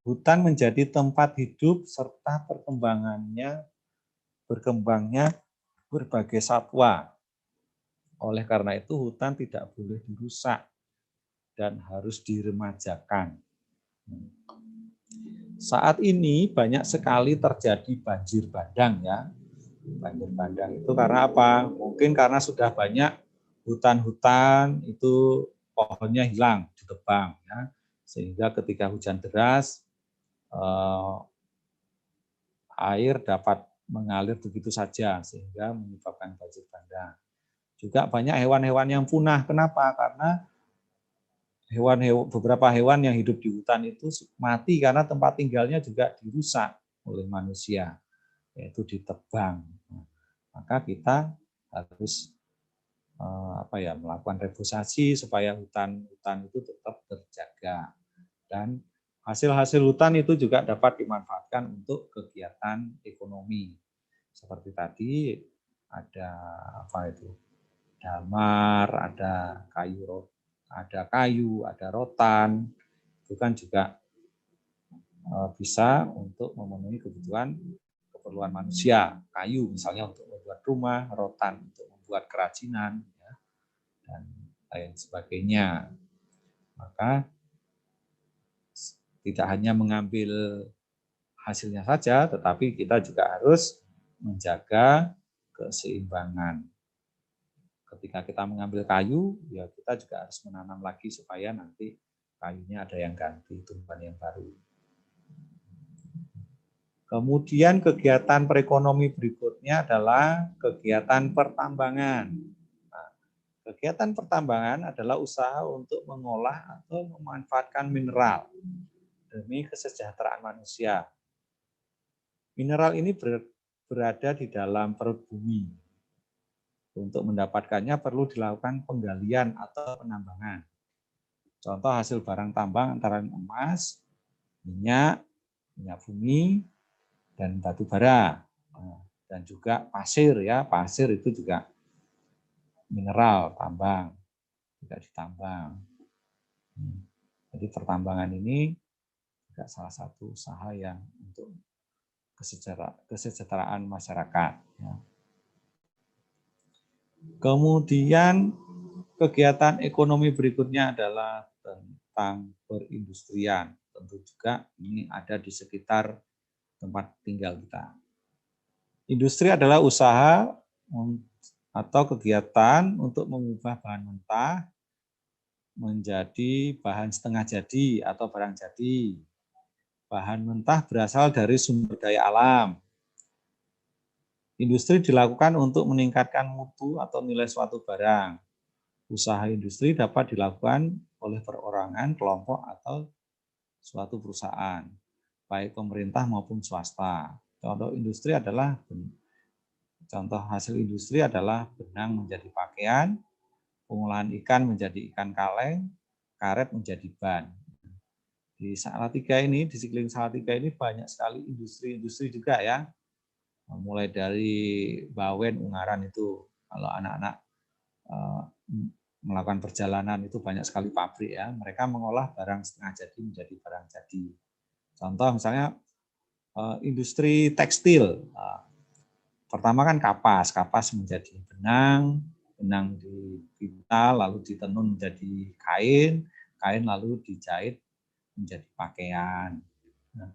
hutan menjadi tempat hidup serta berkembangnya berbagai satwa. Oleh karena itu, hutan tidak boleh dirusak. dan harus diremajakan. Saat ini banyak sekali terjadi banjir bandang ya. Banjir bandang itu karena apa? Mungkin karena sudah banyak hutan-hutan itu pohonnya hilang, ditebang ya. Sehingga ketika hujan deras air dapat mengalir begitu saja sehingga menyebabkan banjir bandang. Juga banyak hewan-hewan yang punah. Kenapa? Karena beberapa hewan yang hidup di hutan itu mati karena tempat tinggalnya juga dirusak oleh manusia, yaitu ditebang. Maka kita harus melakukan reforestasi supaya hutan-hutan itu tetap terjaga, dan hasil-hasil hutan itu juga dapat dimanfaatkan untuk kegiatan ekonomi. Seperti tadi ada damar, ada kayu, ada rotan, itu kan juga bisa untuk memenuhi keperluan manusia. Kayu misalnya untuk membuat rumah, rotan untuk membuat kerajinan, ya, dan lain sebagainya. Maka tidak hanya mengambil hasilnya saja, tetapi kita juga harus menjaga keseimbangan. Ketika kita mengambil kayu, ya kita juga harus menanam lagi supaya nanti kayunya ada yang ganti, tumbuhan yang baru. Kemudian kegiatan perekonomi berikutnya adalah kegiatan pertambangan. Nah, kegiatan pertambangan adalah usaha untuk mengolah atau memanfaatkan mineral demi kesejahteraan manusia. Mineral ini berada di dalam perut bumi. Untuk mendapatkannya perlu dilakukan penggalian atau penambangan. Contoh hasil barang tambang antara emas, minyak bumi, dan batu bara. Dan juga pasir ya, pasir itu juga mineral tambang, tidak ditambang. Jadi pertambangan ini juga salah satu usaha yang untuk kesejahteraan masyarakat. Ya. Kemudian kegiatan ekonomi berikutnya adalah tentang perindustrian. Tentu juga ini ada di sekitar tempat tinggal kita. Industri adalah usaha atau kegiatan untuk mengubah bahan mentah menjadi bahan setengah jadi atau barang jadi. Bahan mentah berasal dari sumber daya alam. Industri dilakukan untuk meningkatkan mutu atau nilai suatu barang. Usaha industri dapat dilakukan oleh perorangan, kelompok, atau suatu perusahaan, baik pemerintah maupun swasta. Contoh hasil industri adalah benang menjadi pakaian, pengolahan ikan menjadi ikan kaleng, karet menjadi ban. Di Salatiga ini, di sekeliling Salatiga ini banyak sekali industri-industri juga ya. Mulai dari Bawen, Ungaran itu, kalau anak-anak melakukan perjalanan itu banyak sekali pabrik ya. Mereka mengolah barang setengah jadi menjadi barang jadi. Contoh misalnya industri tekstil. Pertama kan kapas menjadi benang dipintal lalu ditenun menjadi kain lalu dijahit menjadi pakaian. Nah,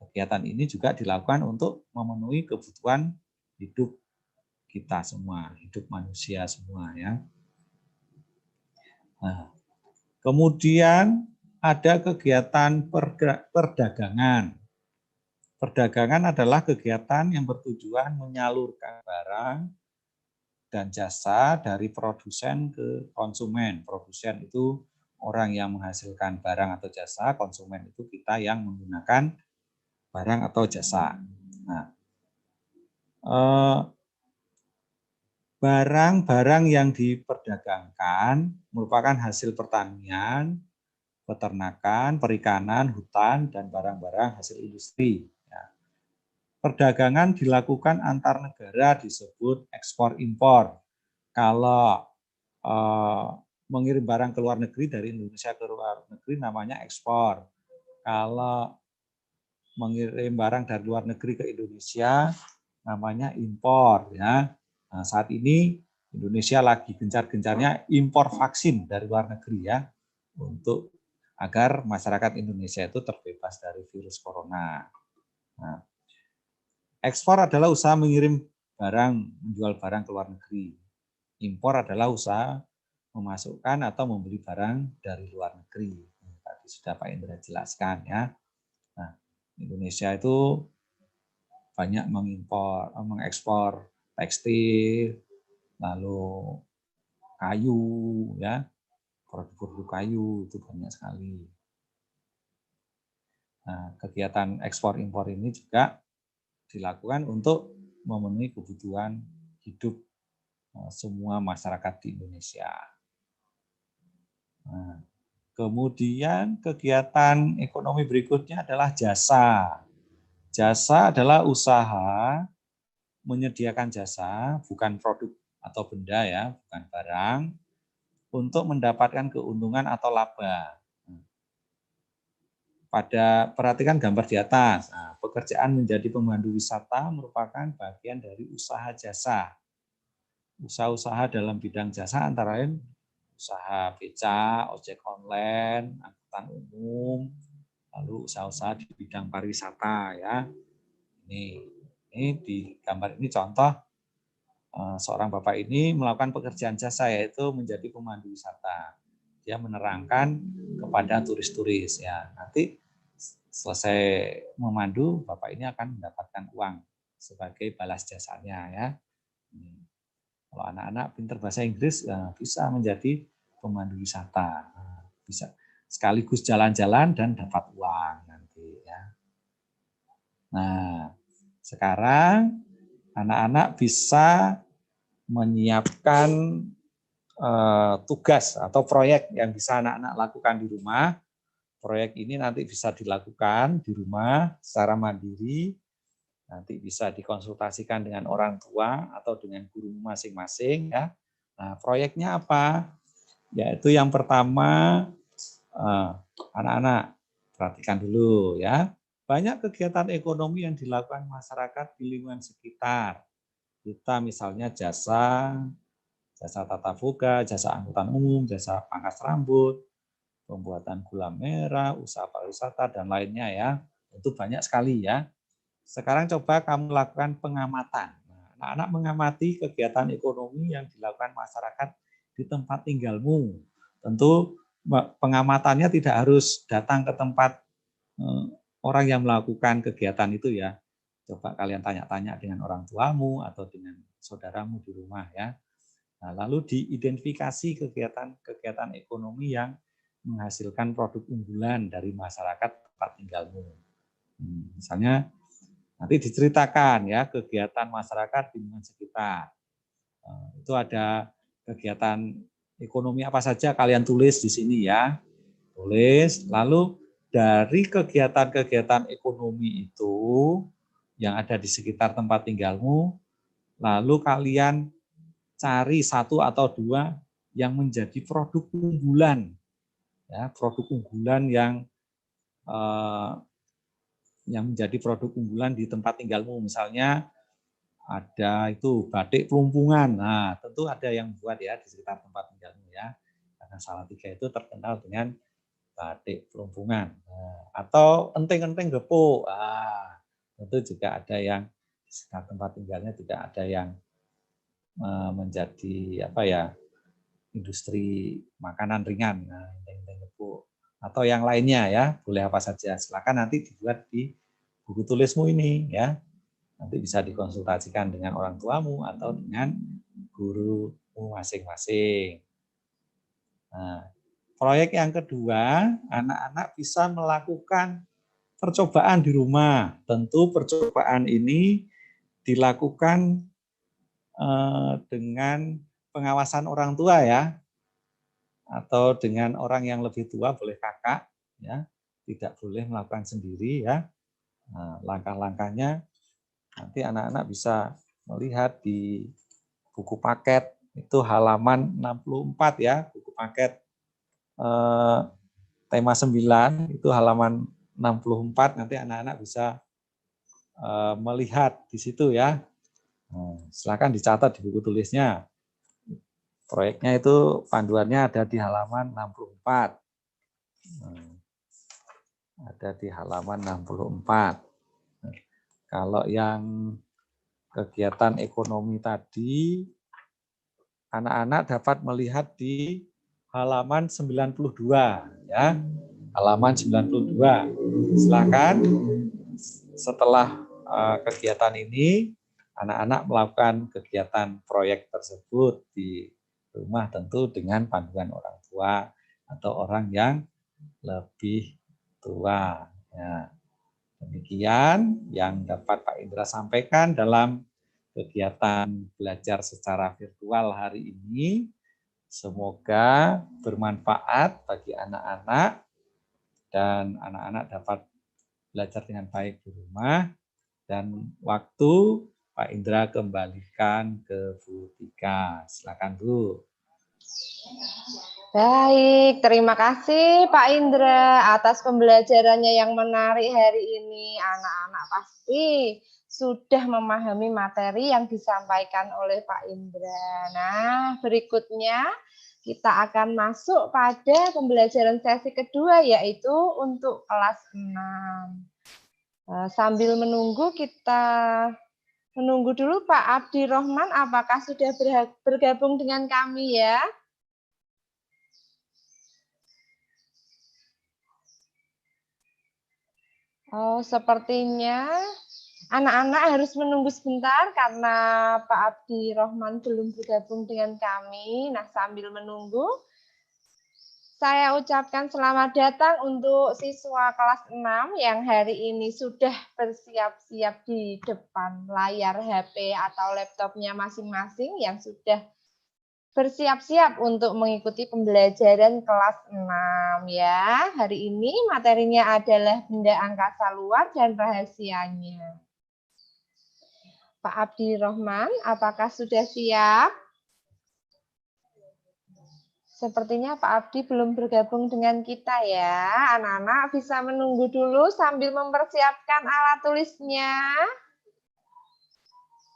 kegiatan ini juga dilakukan untuk memenuhi kebutuhan hidup kita semua, hidup manusia semua ya. Nah, kemudian ada kegiatan perdagangan. Perdagangan adalah kegiatan yang bertujuan menyalurkan barang dan jasa dari produsen ke konsumen. Produsen itu orang yang menghasilkan barang atau jasa, konsumen itu kita yang menggunakan barang atau jasa. Nah, barang-barang yang diperdagangkan merupakan hasil pertanian, peternakan, perikanan, hutan, dan barang-barang hasil industri. Perdagangan dilakukan antar negara disebut ekspor-impor. Kalau mengirim barang ke luar negeri dari Indonesia ke luar negeri namanya ekspor. Kalau mengirim barang dari luar negeri ke Indonesia namanya impor ya. Nah, saat ini Indonesia lagi gencar-gencarnya impor vaksin dari luar negeri ya. untuk agar masyarakat Indonesia itu terbebas dari virus corona. Nah, ekspor adalah usaha mengirim barang, menjual barang ke luar negeri. Impor adalah usaha memasukkan atau membeli barang dari luar negeri. Tadi sudah Pak Indra jelaskan ya. Nah, Indonesia itu banyak mengekspor tekstil, lalu kayu, ya, produk-produk kayu itu banyak sekali. Nah, kegiatan ekspor impor ini juga dilakukan untuk memenuhi kebutuhan hidup semua masyarakat di Indonesia. Nah, kemudian kegiatan ekonomi berikutnya adalah jasa. Jasa adalah usaha menyediakan jasa, bukan produk atau benda ya, bukan barang, untuk mendapatkan keuntungan atau laba. Perhatikan gambar di atas. Nah, pekerjaan menjadi pemandu wisata merupakan bagian dari usaha jasa. Usaha-usaha dalam bidang jasa antara lain usaha beca, ojek online, angkutan umum, lalu usaha-usaha di bidang pariwisata ya. Ini di gambar ini contoh seorang bapak ini melakukan pekerjaan jasa yaitu menjadi pemandu wisata. Dia menerangkan kepada turis-turis ya. Nanti selesai memandu, bapak ini akan mendapatkan uang sebagai balas jasanya ya. Kalau anak-anak pintar bahasa Inggris bisa menjadi pemandu wisata, bisa sekaligus jalan-jalan dan dapat uang nanti ya. Nah, sekarang anak-anak bisa menyiapkan tugas atau proyek yang bisa anak-anak lakukan di rumah. Proyek ini nanti bisa dilakukan di rumah secara mandiri, nanti bisa dikonsultasikan dengan orang tua atau dengan guru masing-masing ya. Nah, proyeknya apa? Yaitu yang pertama, anak-anak perhatikan dulu ya. Banyak kegiatan ekonomi yang dilakukan masyarakat di lingkungan sekitar. Kita misalnya jasa tata boga, jasa angkutan umum, jasa pangkas rambut, pembuatan gula merah, usaha pariwisata, dan lainnya ya. Itu banyak sekali ya. Sekarang coba kamu lakukan pengamatan. Anak-anak mengamati kegiatan ekonomi yang dilakukan masyarakat di tempat tinggalmu. Tentu pengamatannya tidak harus datang ke tempat orang yang melakukan kegiatan itu ya. Coba kalian tanya-tanya dengan orang tuamu atau dengan saudaramu di rumah ya. Nah, lalu diidentifikasi kegiatan ekonomi yang menghasilkan produk unggulan dari masyarakat tempat tinggalmu. Misalnya nanti diceritakan ya kegiatan masyarakat di lingkungan sekitar. Itu ada kegiatan ekonomi apa saja kalian tulis di sini ya. Tulis, lalu dari kegiatan-kegiatan ekonomi itu yang ada di sekitar tempat tinggalmu, lalu kalian cari satu atau dua yang menjadi produk unggulan, ya, produk unggulan yang menjadi produk unggulan di tempat tinggalmu. Misalnya ada itu batik pelumpungan. Nah, tentu ada yang buat ya di sekitar tempat tinggalmu ya. Karena Salatiga itu terkenal dengan batik pelumpungan. Nah, atau enteng-enteng gepuk. Nah, tentu juga ada yang di sekitar tempat tinggalnya juga ada yang menjadi apa ya, industri makanan ringan. Nah, enteng-enteng gepuk. Atau yang lainnya ya, boleh apa saja. Silakan nanti dibuat di buku tulismu ini ya. Nanti bisa dikonsultasikan dengan orang tuamu atau dengan gurumu masing-masing. Nah, proyek yang kedua, anak-anak bisa melakukan percobaan di rumah. Tentu percobaan ini dilakukan dengan pengawasan orang tua ya, atau dengan orang yang lebih tua, boleh kakak ya, tidak boleh melakukan sendiri ya. Nah, langkah-langkahnya nanti anak-anak bisa melihat di buku paket itu halaman 64 ya, buku paket tema 9 itu halaman 64, nanti anak-anak bisa melihat di situ ya. Silakan dicatat di buku tulisnya. Proyeknya itu panduannya ada di halaman 64. Ada di halaman 64. Kalau yang kegiatan ekonomi tadi, anak-anak dapat melihat di halaman 92 ya. Halaman 92. Silakan setelah kegiatan ini anak-anak melakukan kegiatan proyek tersebut di rumah, tentu dengan panduan orang tua atau orang yang lebih tua. Ya. Demikian yang dapat Pak Indra sampaikan dalam kegiatan belajar secara virtual hari ini. Semoga bermanfaat bagi anak-anak dan anak-anak dapat belajar dengan baik di rumah. Dan waktu Pak Indra kembalikan ke Bu Tika. Silakan Bu. Baik, terima kasih Pak Indra atas pembelajarannya yang menarik hari ini. Anak-anak pasti sudah memahami materi yang disampaikan oleh Pak Indra. Nah, berikutnya kita akan masuk pada pembelajaran sesi kedua, yaitu untuk kelas 6. Sambil menunggu, kita menunggu dulu Pak Abdi Rohman, apakah sudah bergabung dengan kami ya? Oh, sepertinya anak-anak harus menunggu sebentar karena Pak Abdi Rohman belum bergabung dengan kami. Nah, sambil menunggu, saya ucapkan selamat datang untuk siswa kelas 6 yang hari ini sudah bersiap-siap di depan layar HP atau laptopnya masing-masing, yang sudah bersiap-siap untuk mengikuti pembelajaran kelas 6 ya. Hari ini materinya adalah benda angkasa luar dan rahasianya. Pak Abdi Rohman, apakah sudah siap? Sepertinya Pak Abdi belum bergabung dengan kita ya. Anak-anak bisa menunggu dulu sambil mempersiapkan alat tulisnya.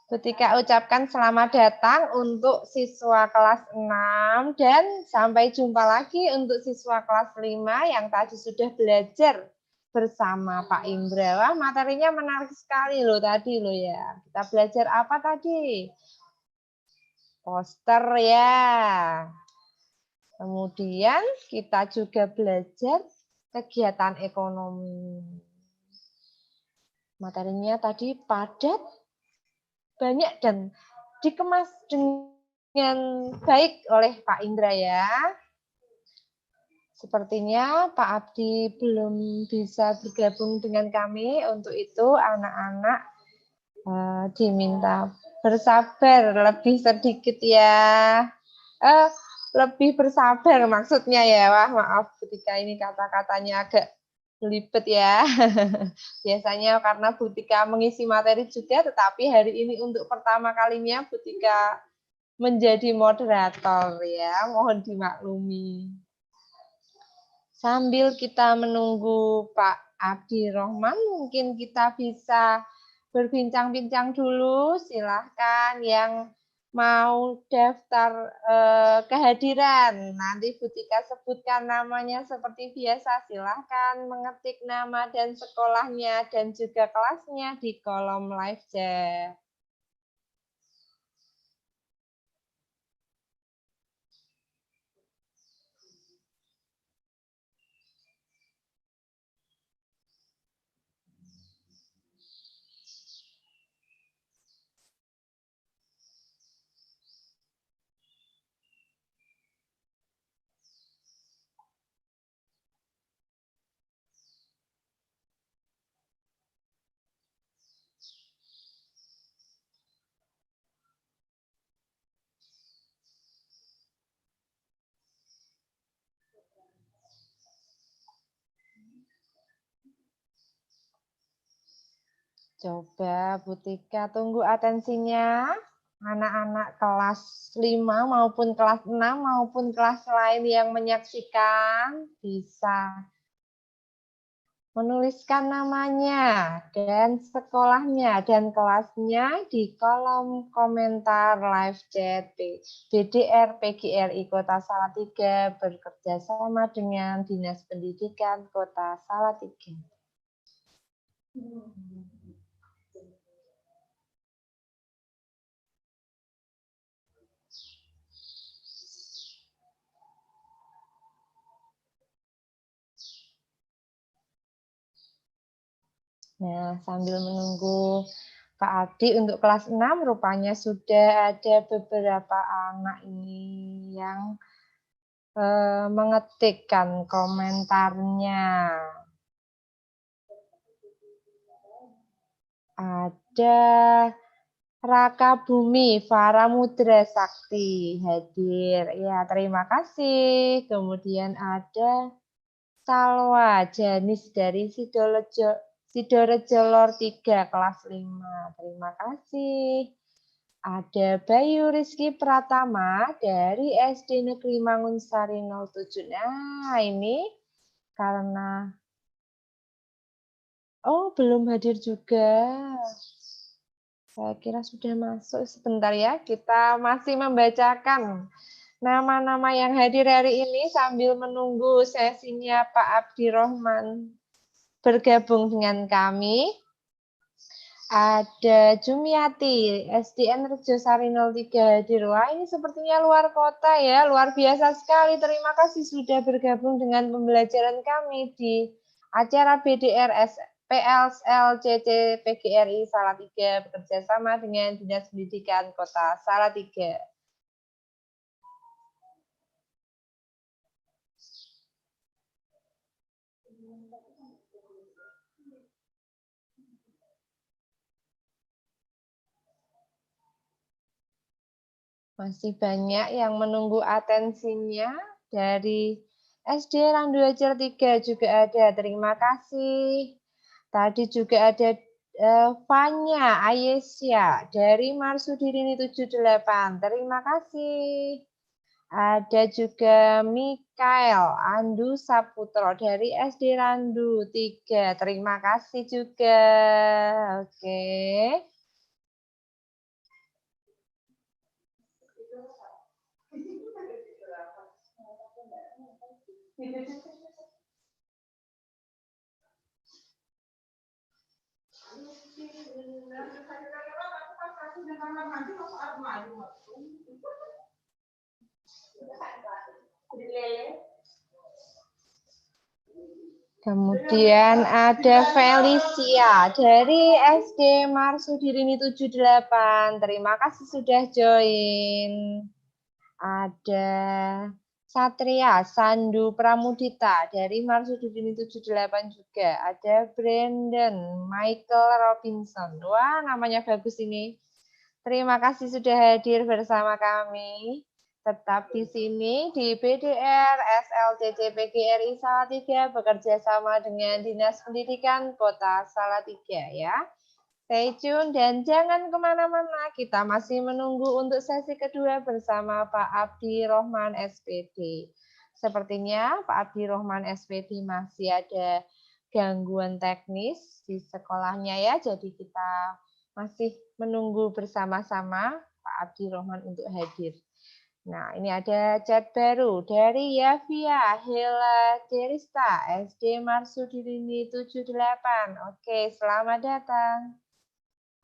Ketika ucapkan selamat datang untuk siswa kelas 6 dan sampai jumpa lagi untuk siswa kelas 5 yang tadi sudah belajar bersama Pak Indra. Wah, materinya menarik sekali loh tadi loh ya. Kita belajar apa tadi? Poster ya. Kemudian kita juga belajar kegiatan ekonomi. Materinya tadi padat, banyak dan dikemas dengan baik oleh Pak Indra ya. Sepertinya Pak Abdi belum bisa bergabung dengan kami. Untuk itu anak-anak diminta bersabar lebih sedikit ya. Lebih bersabar maksudnya ya. Wah, maaf ketika ini kata-katanya agak belibet ya. Biasanya karena Bu Tika mengisi materi juga, tetapi hari ini untuk pertama kalinya Bu Tika menjadi moderator ya. Mohon dimaklumi. Sambil kita menunggu Pak Abdi Rohman, mungkin kita bisa berbincang-bincang dulu. Silahkan yang mau daftar kehadiran, nanti Bu Tika sebutkan namanya seperti biasa. Silahkan mengetik nama dan sekolahnya dan juga kelasnya di kolom live chat. Coba Bu Tika tunggu atensinya. Anak-anak kelas 5 maupun kelas 6 maupun kelas lain yang menyaksikan bisa menuliskan namanya dan sekolahnya dan kelasnya di kolom komentar live chat BDR PGRI Kota Salatiga bekerja sama dengan Dinas Pendidikan Kota Salatiga. Nah, sambil menunggu Pak Abdi untuk kelas 6, rupanya sudah ada beberapa anak ini yang mengetikkan komentarnya. Ada Raka Bumi, Faramudra Sakti hadir. Ya, terima kasih. Kemudian ada Salwa Janis dari Sidorejo Lor 3 kelas 5. Terima kasih. Ada Bayu Rizky Pratama dari SD Negeri Mangunsari 07. Nah, ini karena belum hadir juga. Saya kira sudah masuk. Sebentar ya, kita masih membacakan nama-nama yang hadir hari ini sambil menunggu sesinya Pak Abdi Rohman bergabung dengan kami. Ada Jumiati, SDN Rejosari 03 hadir. Wah, ini sepertinya luar kota ya, luar biasa sekali. Terima kasih sudah bergabung dengan pembelajaran kami di acara BDRS PLSLCC PGRI Salatiga bekerjasama dengan Dinas Pendidikan Kota Salatiga. Masih banyak yang menunggu atensinya dari SD Randuajar 3 juga ada. Terima kasih. Tadi juga ada Fanya Ayesya dari Marsudirini 78. Terima kasih. Ada juga Mikael Andu Saputro dari SD Randu 3. Terima kasih juga. Oke. Kemudian ada Felicia dari SD Marsudirini 78. Terima kasih sudah join. Ada Satria Sandu Pramudita dari Marsudirini 78 juga. Ada Brandon Michael Robinson. Wah, namanya bagus ini. Terima kasih sudah hadir bersama kami. Tetap di sini di BDR SLCC PGRI Salatiga bekerja sama dengan Dinas Pendidikan Kota Salatiga ya. Stay tune dan jangan kemana-mana, kita masih menunggu untuk sesi kedua bersama Pak Abdi Rohman SPD. Sepertinya Pak Abdi Rohman SPD masih ada gangguan teknis di sekolahnya ya, jadi kita masih menunggu bersama-sama Pak Abdi Rohman untuk hadir. Nah, ini ada chat baru dari Yavia Hela Derista, SD Marsudirini 78. Oke, selamat datang.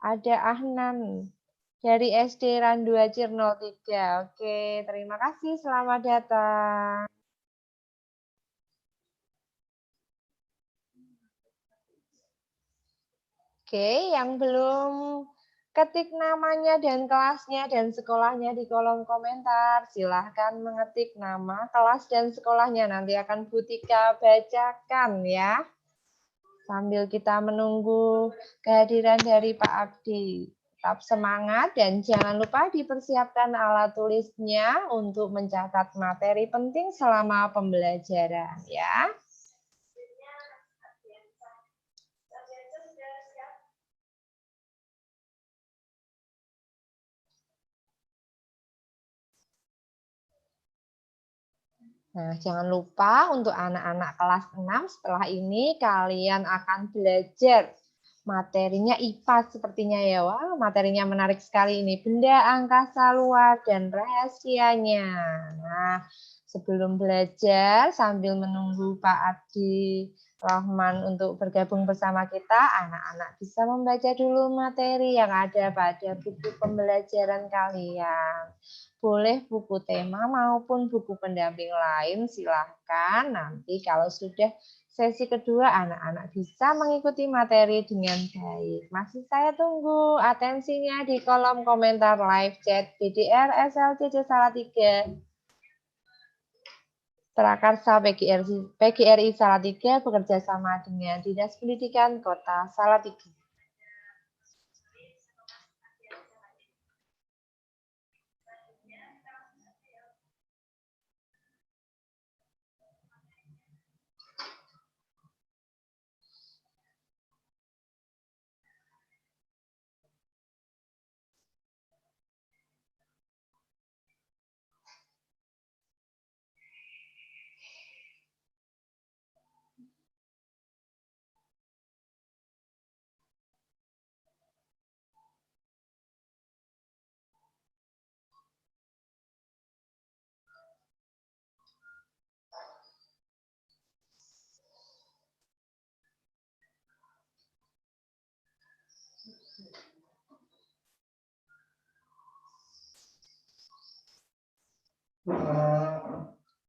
Ada Ahnan dari SD Randuacir 03. Oke, terima kasih. Selamat datang. Oke, yang belum ketik namanya dan kelasnya dan sekolahnya di kolom komentar, silahkan mengetik nama, kelas, dan sekolahnya. Nanti akan Bu Tika bacakan ya. Sambil kita menunggu kehadiran dari Pak Abdi. Tetap semangat dan jangan lupa dipersiapkan alat tulisnya untuk mencatat materi penting selama pembelajaran ya. Nah, jangan lupa untuk anak-anak kelas 6 setelah ini kalian akan belajar materinya IPA sepertinya ya. Wah, materinya menarik sekali ini. Benda angkasa luar dan rahasianya. Nah, sebelum belajar sambil menunggu Pak Abdi Rahman untuk bergabung bersama kita, anak-anak bisa membaca dulu materi yang ada pada buku pembelajaran kalian. Boleh buku tema maupun buku pendamping lain, silahkan. Nanti kalau sudah sesi kedua, anak-anak bisa mengikuti materi dengan baik. Masih saya tunggu atensinya di kolom komentar live chat BDR SLCD Salatiga. Prakarsa PGRI Salatiga bekerja sama dengan Dinas Pendidikan Kota Salatiga.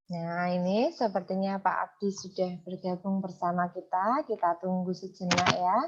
Nah, ini sepertinya Pak Abdi sudah bergabung bersama kita. Kita tunggu sejenak ya.